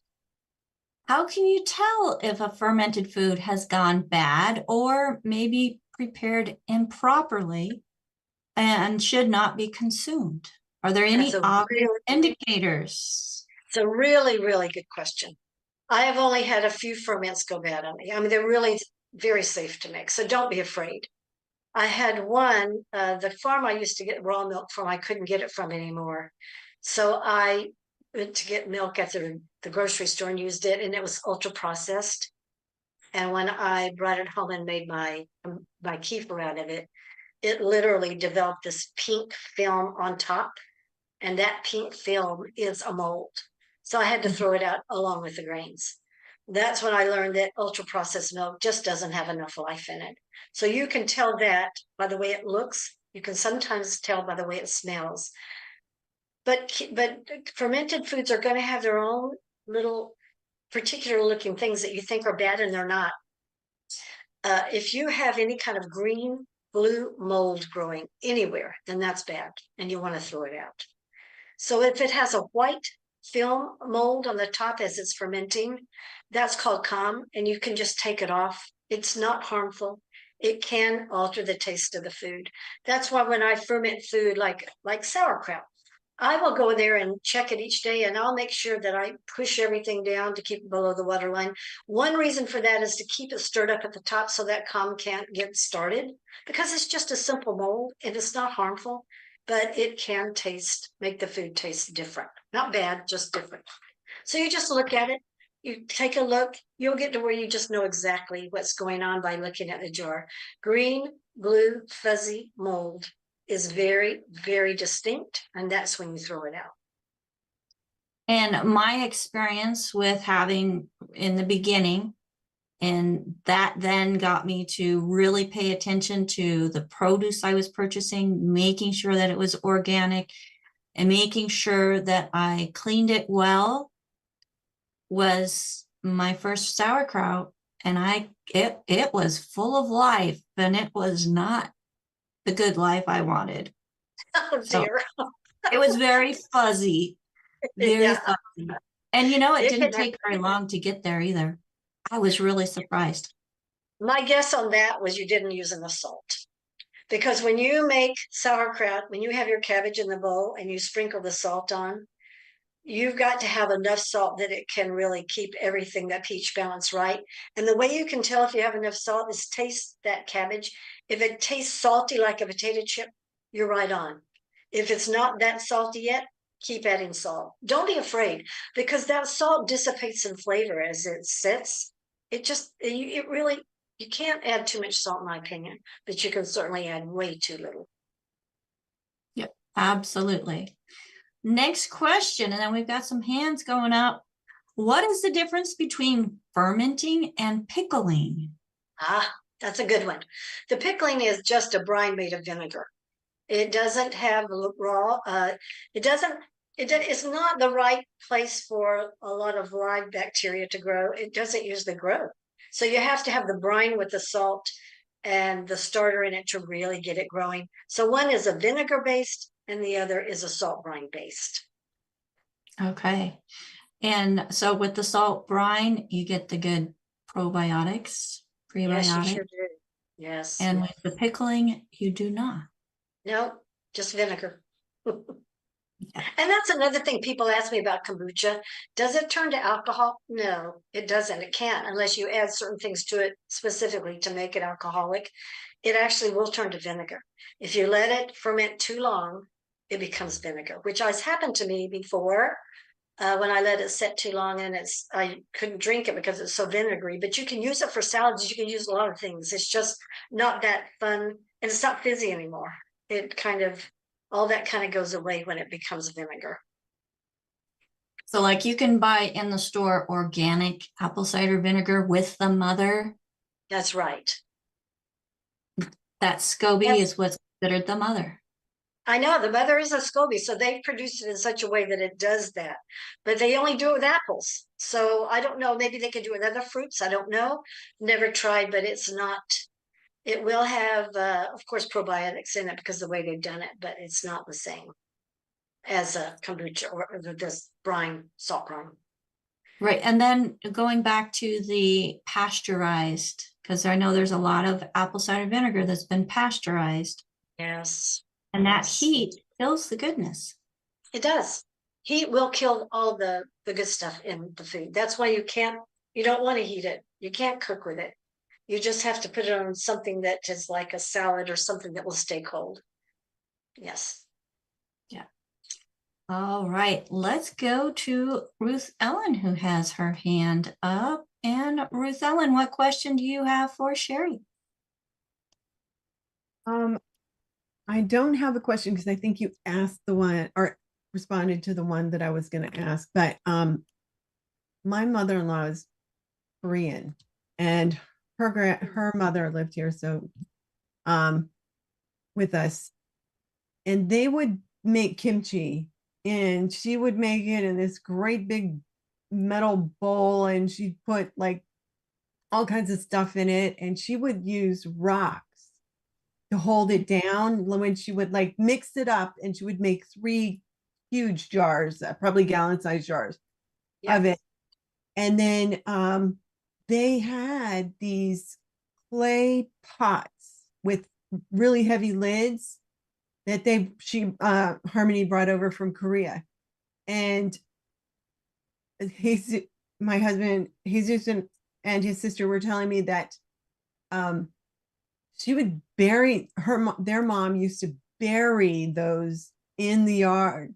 how can you tell if a fermented food has gone bad or maybe prepared improperly and should not be consumed? Are there any obvious indicators? It's a really, really good question. I have only had a few ferments go bad on me. I mean, they're really very safe to make, so don't be afraid. I had one, the farm I used to get raw milk from, I couldn't get it from anymore. So I went to get milk at the grocery store and used it, and it was ultra processed. And when I brought it home and made my kefir out of it, it literally developed this pink film on top, and that pink film is a mold. So I had to throw it out along with the grains. That's when I learned that ultra processed milk just doesn't have enough life in it. So you can tell that by the way it looks. You can sometimes tell by the way it smells. But fermented foods are going to have their own little particular looking things that you think are bad and they're not. If you have any kind of green, blue mold growing anywhere, then that's bad and you want to throw it out. So if it has a white film mold on the top as it's fermenting, that's called calm, and you can just take it off. It's not harmful. It can alter the taste of the food. That's why when I ferment food like sauerkraut, I will go there and check it each day, and I'll make sure that I push everything down to keep it below the water line. One reason for that is to keep it stirred up at the top so that calm can't get started, because it's just a simple mold and it's not harmful, but it can make the food taste different. Not bad, just different. So you just look at it, you take a look, you'll get to where you just know exactly what's going on by looking at the jar. Green, blue, fuzzy mold is very, very distinct, and that's when you throw it out. And my experience with having in the beginning, and that then got me to really pay attention to the produce I was purchasing, making sure that it was organic and making sure that I cleaned it well, was my first sauerkraut. And it was full of life, and it was not the good life I wanted. Oh So dear. it was very fuzzy, very Yeah, fuzzy. And you know, it it didn't can take very long to get there either. I was really surprised. my guess on that was you didn't use enough salt. Because when you make sauerkraut, when you have your cabbage in the bowl and you sprinkle the salt on, you've got to have enough salt that it can really keep everything, that pH balance right. And the way you can tell if you have enough salt is taste that cabbage. If it tastes salty like a potato chip, you're right on. If it's not that salty yet, keep adding salt. Don't be afraid, because that salt dissipates in flavor as it sits. It really, you can't add too much salt, in my opinion, but you can certainly add way too little. Yep, absolutely. Next question, and then we've got some hands going up. What is the difference between fermenting and pickling? Ah, that's a good one. The pickling is just a brine made of vinegar. It doesn't have raw, it doesn't, it's not the right place for a lot of live bacteria to grow. It doesn't usually grow. So you have to have the brine with the salt and the starter in it to really get it growing. So one is a vinegar based and the other is a salt brine based. Okay. And so with the salt brine, you get the good probiotics, Yes, you prebiotics. sure do. Yes. And with the pickling, you do not. No, just vinegar. Yeah. And that's another thing people ask me about kombucha. Does it turn to alcohol? No, it doesn't. It can't unless you add certain things to it specifically to make it alcoholic. It actually will turn to vinegar. If you let it ferment too long, it becomes vinegar, which has happened to me before. When I let it set too long, and I couldn't drink it because it's so vinegary. But you can use it for salads. You can use a lot of things. It's just not that fun, and it's not fizzy anymore. It kind of all that kind of goes away when it becomes vinegar. So like you can buy in the store organic apple cider vinegar with the mother. That's right. That SCOBY Yes, is what's considered the mother. I know the mother is a SCOBY, so they produce it in such a way that it does that. But they only do it with apples. So I don't know. Maybe they can do it with other fruits. I don't know. Never tried, but it's not. It will have, of course, probiotics in it because of the way they've done it, but it's not the same as a kombucha or this brine, salt brine. Right. And then going back to the pasteurized, because I know there's a lot of apple cider vinegar that's been pasteurized, Yes. and that Yes. heat kills the goodness. It does. Heat will kill all the good stuff in the food. That's why you don't want to heat it. You can't cook with it. You just have to put it on something that is like a salad or something that will stay cold. Yes. Yeah. All right. Let's go to Ruth Ellen, who has her hand up. And Ruth Ellen, what question do you have for Sheri? I don't have a question because I think you asked the one or responded to the one that I was going to ask. But my mother-in-law is Korean, and her mother lived here, so with us, and they would make kimchi, and she would make it in this great big metal bowl, and she'd put like all kinds of stuff in it, and she would use rocks to hold it down when she would like mix it up, and she would make 3 huge jars, probably gallon size jars of it. And then they had these clay pots with really heavy lids that Harmony brought over from Korea. And my husband, Jesus and his sister were telling me that she would bury their mom used to bury those in the yard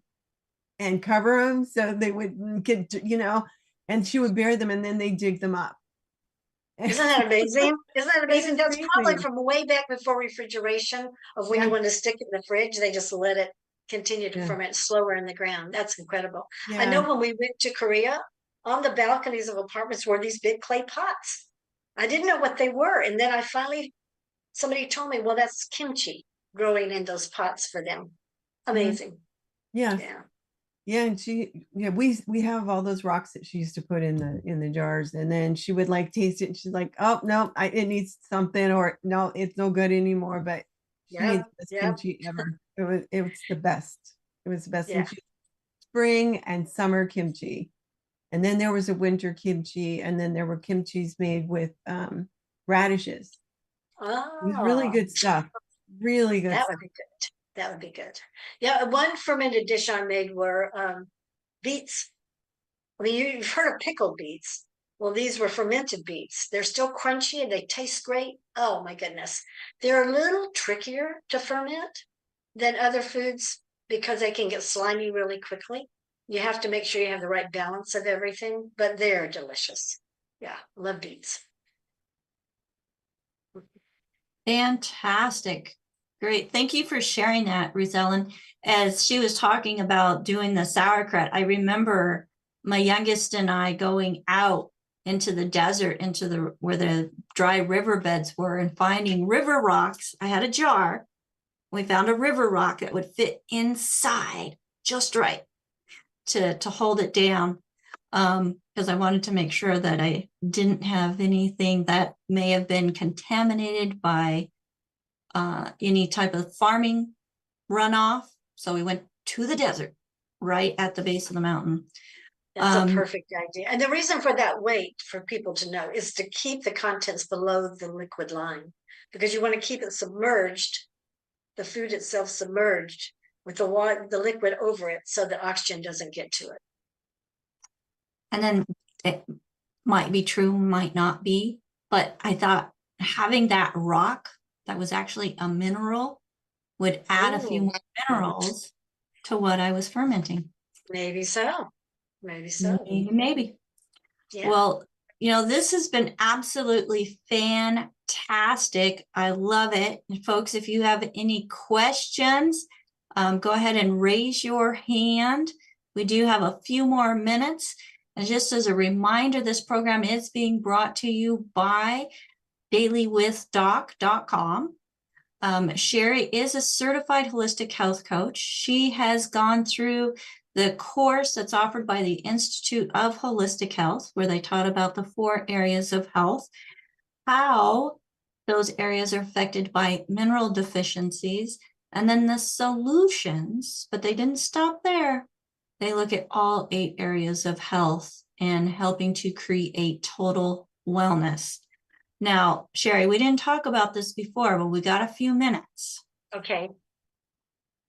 and cover them so they wouldn't get, and she would bury them and then they dig them up. Isn't that amazing? Isn't that amazing? That's probably amazing. from way back before refrigeration of when Yeah. you want to stick it in the fridge, they just let it continue to Yeah. ferment slower in the ground. That's incredible. Yeah. I know when we went to Korea, on the balconies of apartments were these big clay pots. I didn't know what they were. And then somebody told me, well, that's kimchi growing in those pots for them. Amazing. Yeah. Yeah. Yeah, and we have all those rocks that she used to put in the jars, and then she would like taste it, and she's like, "Oh no, it needs something," or "No, it's no good anymore." But she made the best kimchi ever. It was the best. It was the best. Yeah. And spring and summer kimchi, and then there was a winter kimchi, and then there were kimchis made with radishes. It was really good stuff. Really good. That would be good. That would be good. Yeah, one fermented dish I made were beets. I mean, you've heard of pickled beets. Well, these were fermented beets. They're still crunchy and they taste great. Oh my goodness. They're a little trickier to ferment than other foods because they can get slimy really quickly. You have to make sure you have the right balance of everything, but they're delicious. Yeah, love beets. Fantastic. Great. Thank you for sharing that, Rizellen. As she was talking about doing the sauerkraut, I remember my youngest and I going out into the desert, where the dry riverbeds were, and finding river rocks. I had a jar. We found a river rock that would fit inside just right to hold it down, because I wanted to make sure that I didn't have anything that may have been contaminated by any type of farming runoff. So we went to the desert right at the base of the mountain. That's a perfect idea. And the reason for that weight, for people to know, is to keep the contents below the liquid line, because you want to keep it submerged, the food itself submerged with the water, the liquid over it, so that oxygen doesn't get to it. And then it might be true, might not be, but I thought having that rock that was actually a mineral would add a few more minerals to what I was fermenting. Maybe so. Maybe so. Maybe. Yeah. Well, this has been absolutely fantastic. I love it. And folks, if you have any questions, go ahead and raise your hand. We do have a few more minutes. And just as a reminder, this program is being brought to you by dailywithdoc.com. Sheri is a certified holistic health coach. She has gone through the course that's offered by the Institute of Holistic Health, where they taught about the 4 areas of health, how those areas are affected by mineral deficiencies, and then the solutions, but they didn't stop there. They look at all 8 areas of health and helping to create total wellness. Now, Sheri, we didn't talk about this before, but we got a few minutes. Okay.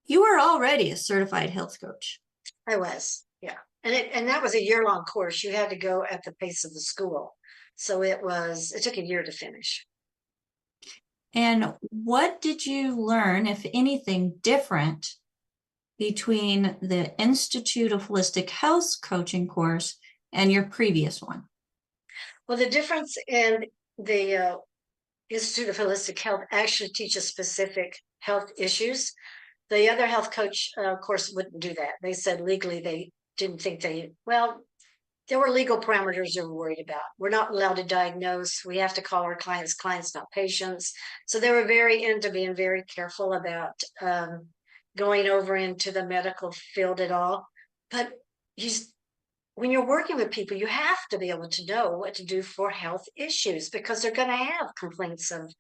You are already a certified health coach. I was, yeah. And that was a year-long course. You had to go at the pace of the school. So it took a year to finish. And what did you learn, if anything, different between the Institute of Holistic Health coaching course and your previous one? Well, the difference in the Institute of Holistic Health actually teaches specific health issues. The other health coach course wouldn't do that. They said legally they didn't think there were legal parameters they were worried about. We're not allowed to diagnose. We have to call our clients, not patients. So they were very into being very careful about going over into the medical field at all. But when you're working with people, you have to be able to know what to do for health issues, because they're going to have complaints of,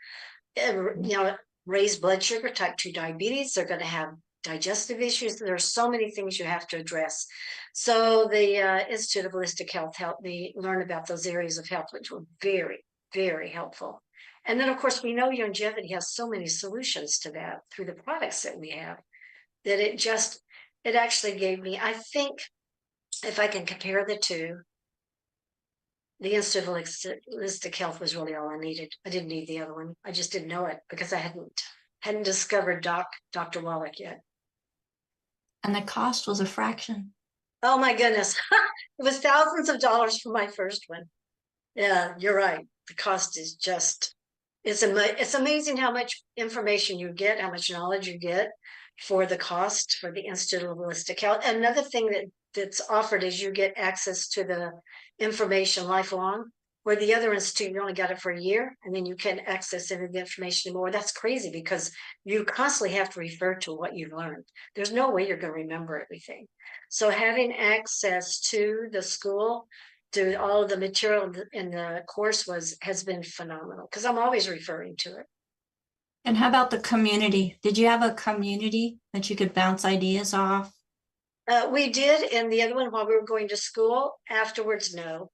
raised blood sugar, type 2 diabetes. They're going to have digestive issues. There are so many things you have to address. So the Institute of Holistic Health helped me learn about those areas of health, which were very, very helpful. And then, of course, we know longevity has so many solutions to that through the products that we have. that it actually gave me, I think, if I can compare the two, the Institute of Holistic Health was really all I needed. I didn't need the other one. I just didn't know it because I hadn't discovered Dr. Wallach yet. And the cost was a fraction. Oh my goodness. It was thousands of dollars for my first one. Yeah, you're right. The cost is just, it's amazing how much information you get, how much knowledge you get for the cost for the Institute of Holistic Health. Another thing that's offered is you get access to the information lifelong, where the other institute, you only got it for a year, and then you can access any of the information more. That's crazy because you constantly have to refer to what you've learned. There's no way you're going to remember everything. So having access to the school, to all of the material in the course has been phenomenal because I'm always referring to it. And how about the community? Did you have a community that you could bounce ideas off? We did, and the other one while we were going to school. Afterwards, no.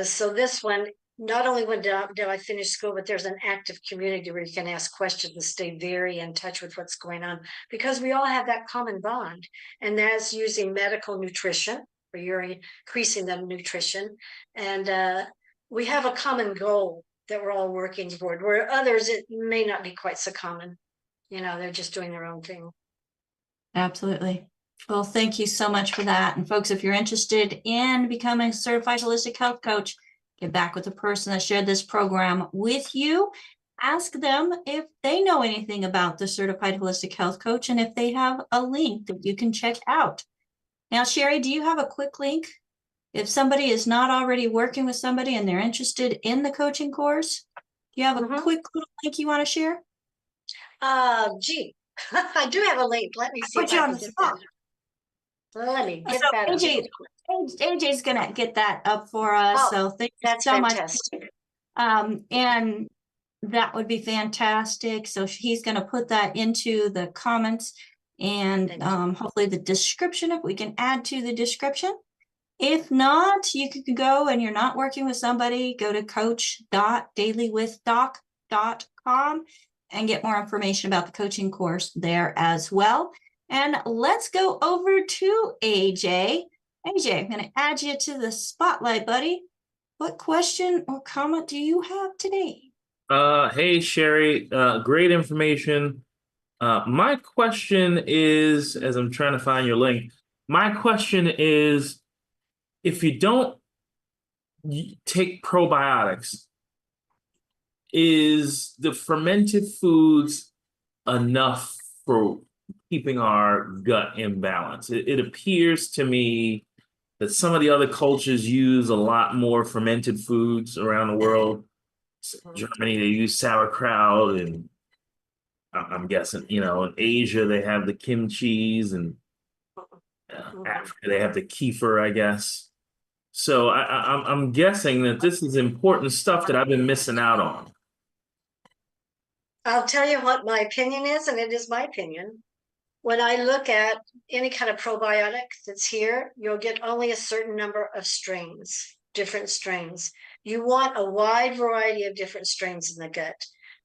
So this one, not only did I finish school, but there's an active community where you can ask questions and stay very in touch with what's going on, because we all have that common bond, and that's using medical nutrition, where you're increasing the nutrition, and we have a common goal that we're all working toward, where others, it may not be quite so common. You know, they're just doing their own thing. Absolutely. Well, thank you so much for that. And folks, if you're interested in becoming a certified holistic health coach, get back with the person that shared this program with you. Ask them if they know anything about the certified holistic health coach and if they have a link that you can check out. Now, Sheri, do you have a quick link? If somebody is not already working with somebody and they're interested in the coaching course, do you have a quick little link you want to share? Gee, I do have a link. Let me see. Put you on the spot. Let me get so that AJ's gonna get that up for us. So thank you so fantastic. much. And that would be fantastic. So he's gonna put that into the comments and hopefully the description, if we can add to the description. If not, you could go, and you're not working with somebody, go to coach.dailywithdoc.com and get more information about the coaching course there as well. And let's go over to AJ. AJ, I'm going to add you to the spotlight, buddy. What question or comment do you have today? Hey, Sheri, great information. My question is, as I'm trying to find your link, my question is, if you don't take probiotics, is the fermented foods enough for keeping our gut in balance? It appears to me that some of the other cultures use a lot more fermented foods around the world. Germany, they use sauerkraut, and I'm guessing, you know, in Asia, they have the kimchis, and Africa, they have the kefir, I guess. So I'm guessing that this is important stuff that I've been missing out on. I'll tell you what my opinion is, and it is my opinion. When I look at any kind of probiotic that's here, you'll get only a certain number of strains, different strains. You want a wide variety of different strains in the gut,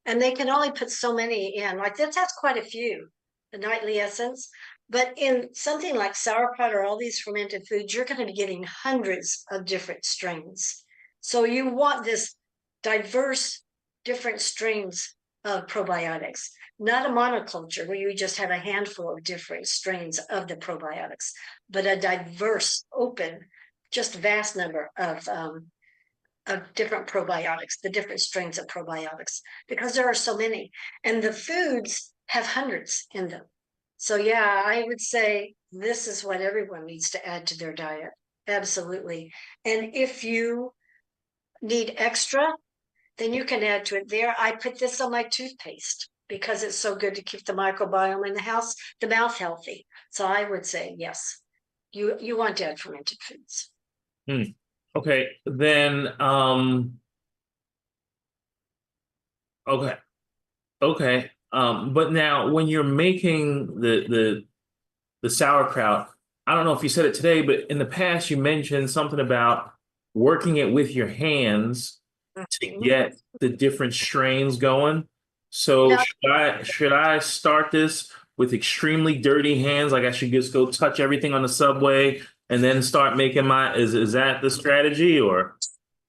and they can only put so many in. Like that's quite a few, the Nightly Essence. But in something like sauerkraut or all these fermented foods, you're going to be getting hundreds of different strains. So you want this diverse, different strains of probiotics, not a monoculture where you just have a handful of different strains of the probiotics, but a diverse, open, just vast number of different probiotics, the different strains of probiotics, because there are so many. And the foods have hundreds in them. So yeah, I would say this is what everyone needs to add to their diet. Absolutely. And if you need extra, then you can add to it there. I put this on my toothpaste because it's so good to keep the microbiome in the mouth healthy. So I would say, yes, you want to add fermented foods. Okay, then, okay. But now when you're making the sauerkraut, I don't know if you said it today, but in the past you mentioned something about working it with your hands to get the different strains going. So should I start this with extremely dirty hands, like I should just go touch everything on the subway and then start making my, is that the strategy or?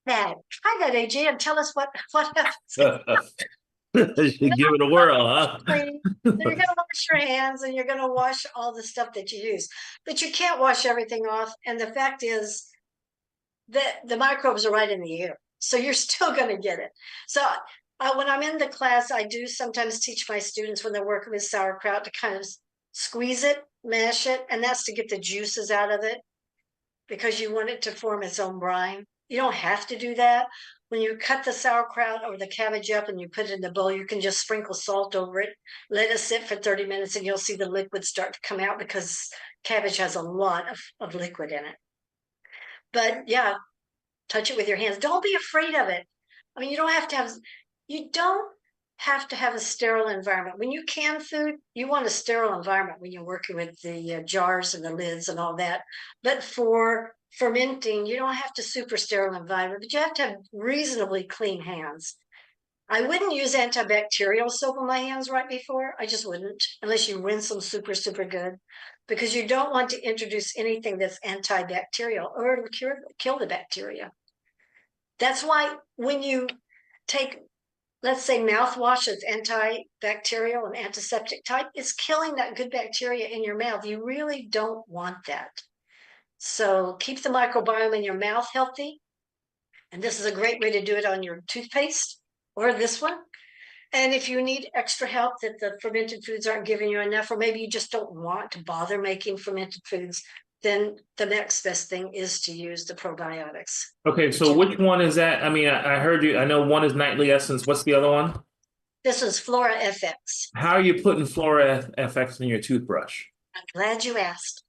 Now, try that, AJ, and tell us what happens. I should give it a whirl, huh? Clean. So you're gonna wash your hands and you're gonna wash all the stuff that you use, but you can't wash everything off. And the fact is that the microbes are right in the air, so you're still gonna get it. So when I'm in the class, I do sometimes teach my students when they're working with sauerkraut to kind of squeeze it, mash it, and that's to get the juices out of it because you want it to form its own brine. You don't have to do that. When you cut the sauerkraut or the cabbage up and you put it in the bowl, you can just sprinkle salt over it, let it sit for 30 minutes, and you'll see the liquid start to come out because cabbage has a lot of liquid in it. But yeah, touch it with your hands. Don't be afraid of it. I mean, you don't have to have a sterile environment. When you can food, you want a sterile environment when you're working with the jars and the lids and all that. But for fermenting, you don't have to super sterile environment, but you have to have reasonably clean hands. I wouldn't use antibacterial soap on my hands right before. I just wouldn't, unless you rinse them super, super good, because you don't want to introduce anything that's antibacterial or it'll kill the bacteria. That's why when you take, let's say, mouthwash that's antibacterial and antiseptic type, it's killing that good bacteria in your mouth. You really don't want that. So keep the microbiome in your mouth healthy. And this is a great way to do it on your toothpaste or this one. And if you need extra help that the fermented foods aren't giving you enough, or maybe you just don't want to bother making fermented foods, then the next best thing is to use the probiotics. Okay, so which one is that? I mean, I heard you, I know one is Nightly Essence. What's the other one? This is Flora Fx. How are you putting Flora Fx in your toothbrush? I'm glad you asked.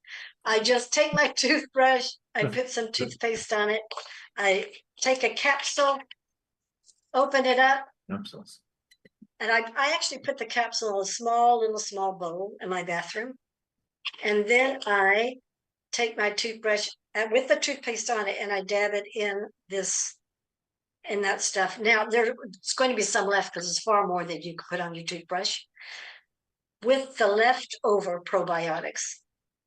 I just take my toothbrush, I put some toothpaste on it, I take a capsule, open it up, Capsules. and I actually put the capsule in a little small bowl in my bathroom. And then I take my toothbrush with the toothpaste on it and I dab it in that stuff. Now there's going to be some left because there's far more that you can put on your toothbrush. With the leftover probiotics,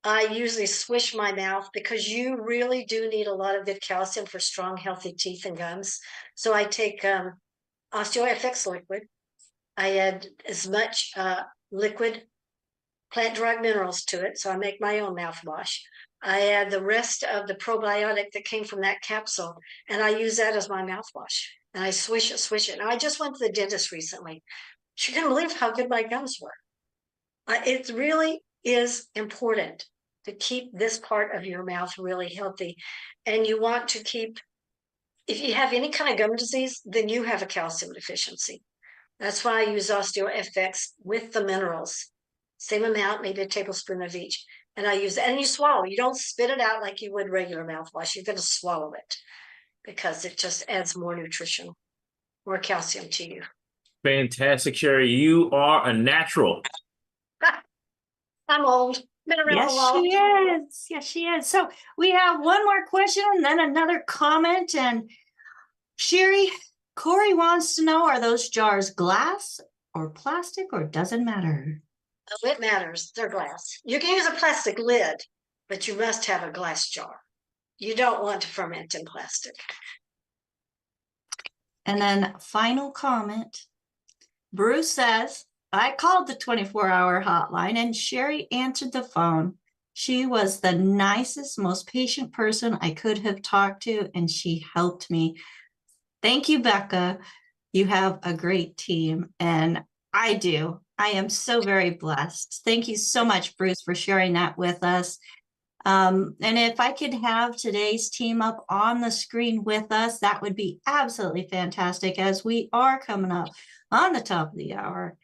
I usually swish my mouth because you really do need a lot of good calcium for strong, healthy teeth and gums. So I take OsteoFX liquid. I add as much liquid plant-derived minerals to it, so I make my own mouthwash. I add the rest of the probiotic that came from that capsule, and I use that as my mouthwash. And I swish it. And I just went to the dentist recently. She couldn't believe how good my gums were. It really is important to keep this part of your mouth really healthy. And you want to keep, if you have any kind of gum disease, then you have a calcium deficiency. That's why I use OsteoFX with the minerals. Same amount, maybe a tablespoon of each. And I use it, and you swallow. You don't spit it out like you would regular mouthwash. You're going to swallow it because it just adds more nutrition, more calcium to you. Fantastic, Sheri. You are a natural. I'm old. Been around Yes, a while. she is. Yes, she is. So we have one more question and then another comment. And Sheri, Corey wants to know, are those jars glass or plastic or doesn't matter? Oh, it matters. They're glass. You can use a plastic lid, but you must have a glass jar. You don't want to ferment in plastic. And then final comment. Bruce says, I called the 24-hour hotline and Sheri answered the phone. She was the nicest, most patient person I could have talked to, and she helped me. Thank you, Becca. You have a great team, and I do. I am so very blessed. Thank you so much, Bruce, for sharing that with us. And if I could have today's team up on the screen with us, that would be absolutely fantastic as we are coming up on the top of the hour.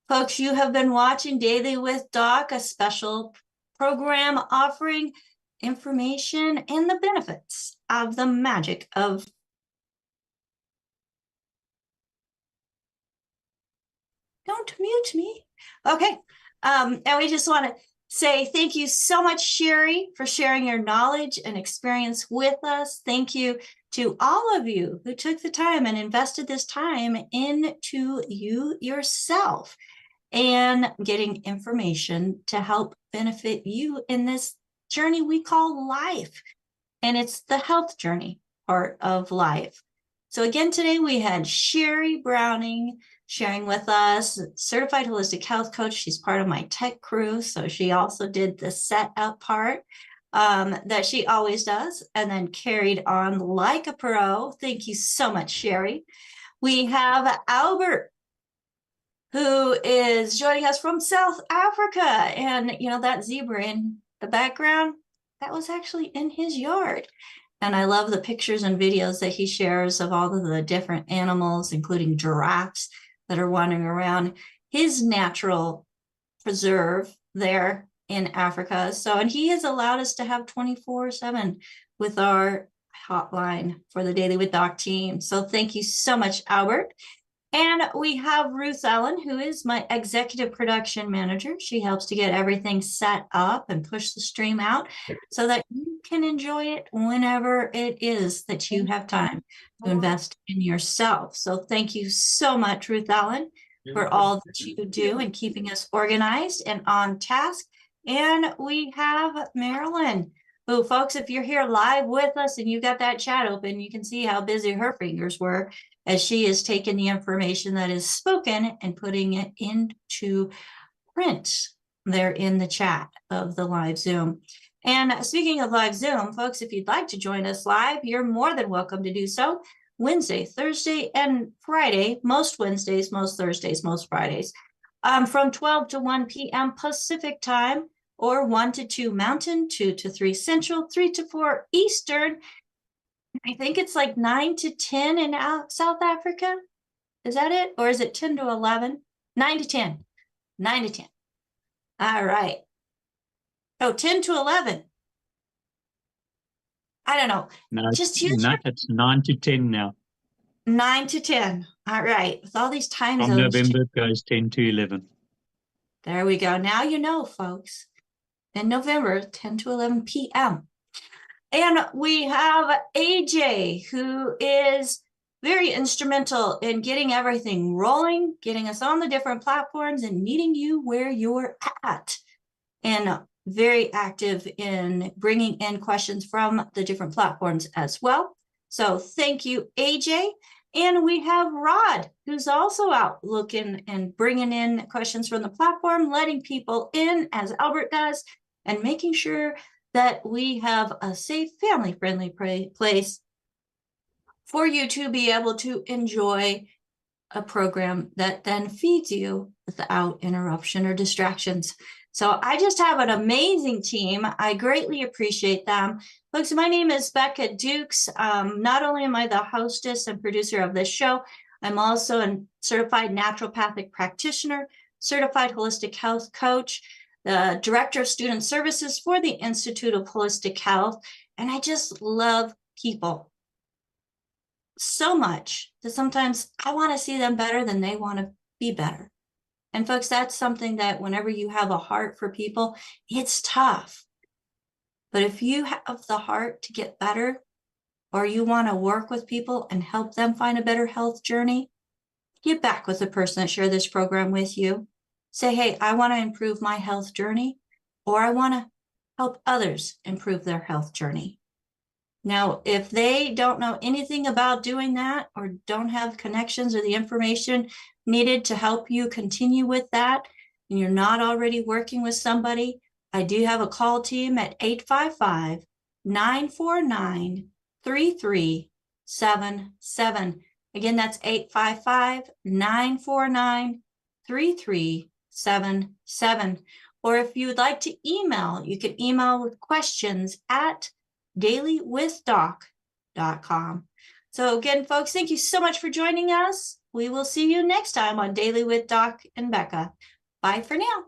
Folks, you have been watching Daily with Doc, a special program offering information and the benefits of the magic of don't mute me. Okay. And we just want to say thank you so much, Sheri, for sharing your knowledge and experience with us. Thank you to all of you who took the time and invested this time into you yourself. and getting information to help benefit you in this journey we call life. And it's the health journey part of life. So again, today we had Sheri Browning sharing with us, certified holistic health coach. She's part of my tech crew. So she also did the setup part that she always does, and then carried on like a pro. Thank you so much, Sheri. We have Albert, who is joining us from South Africa. And, you know, that zebra in the background, that was actually in his yard. And I love the pictures and videos that he shares of all of the different animals, including giraffes that are wandering around his natural preserve there in Africa. So, and he has allowed us to have 24/7 with our hotline for the Daily with Doc team. So thank you so much, Albert. And we have Ruth Ellen, who is my executive production manager. She helps to get everything set up and push the stream out so that you can enjoy it whenever it is that you have time to invest in yourself. So thank you so much, Ruth Ellen, for all that you do and keeping us organized and on task. And we have Marilyn, who, folks, if you're here live with us and you got that chat open, you can see how busy her fingers were as she is taking the information that is spoken and putting it into print there in the chat of the live Zoom. And speaking of live Zoom, folks, if you'd like to join us live, you're more than welcome to do so. Wednesday, Thursday, and Friday, most Wednesdays, most Thursdays, most Fridays, from 12 to 1 p.m. Pacific time, or 1 to 2 Mountain, 2 to 3 Central, 3 to 4 Eastern. I think it's like 9 to 10 in South Africa. Is that it? Or is it 10 to 11? 9 to 10. 9 to 10. All right. Oh, 10 to 11. I don't know. No, Just huge. it's 9 to 10 now. 9 to 10. All right. With all these time From zones. November, it goes 10 to 11. There we go. Now you know, folks. In November, 10 to 11 p.m. And we have AJ, who is very instrumental in getting everything rolling, getting us on the different platforms and meeting you where you're at. And very active in bringing in questions from the different platforms as well. So thank you, AJ. And we have Rod, who's also out looking and bringing in questions from the platform, letting people in as Albert does, and making sure that we have a safe, family-friendly place for you to be able to enjoy a program that then feeds you without interruption or distractions. So I just have an amazing team. I greatly appreciate them. Folks, my name is Becca Dukes. Not only am I the hostess and producer of this show, I'm also a certified naturopathic practitioner, certified holistic health coach, the director of student services for the Institute of Holistic Health. And I just love people so much that sometimes I want to see them better than they want to be better. And folks, that's something that whenever you have a heart for people, it's tough. But if you have the heart to get better, or you want to work with people and help them find a better health journey, get back with the person that shared this program with you. Say, hey, I want to improve my health journey, or I want to help others improve their health journey. Now, if they don't know anything about doing that, or don't have connections or the information needed to help you continue with that, and you're not already working with somebody, I do have a call team at 855-949-3377. Again, that's 855-949-3377. Or if you would like to email, you can email with questions at dailywithdoc.com. So again, folks, thank you so much for joining us. We will see you next time on Daily with Doc and Becca. Bye for now.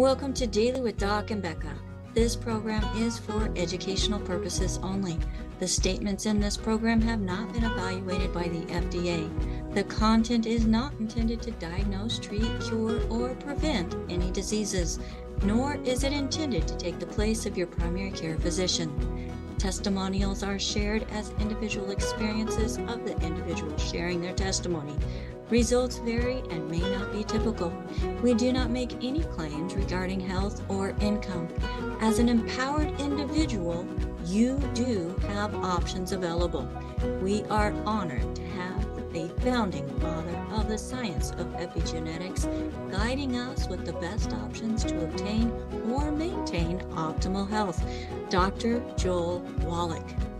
Welcome to Daily with Doc and Becca. This program is for educational purposes only. The statements in this program have not been evaluated by the FDA. The content is not intended to diagnose, treat, cure, or prevent any diseases, nor is it intended to take the place of your primary care physician. Testimonials are shared as individual experiences of the individual sharing their testimony. Results vary and may not be typical. We do not make any claims regarding health or income. As an empowered individual, you do have options available. We are honored to have a founding father of the science of epigenetics guiding us with the best options to obtain or maintain optimal health, Dr. Joel Wallach.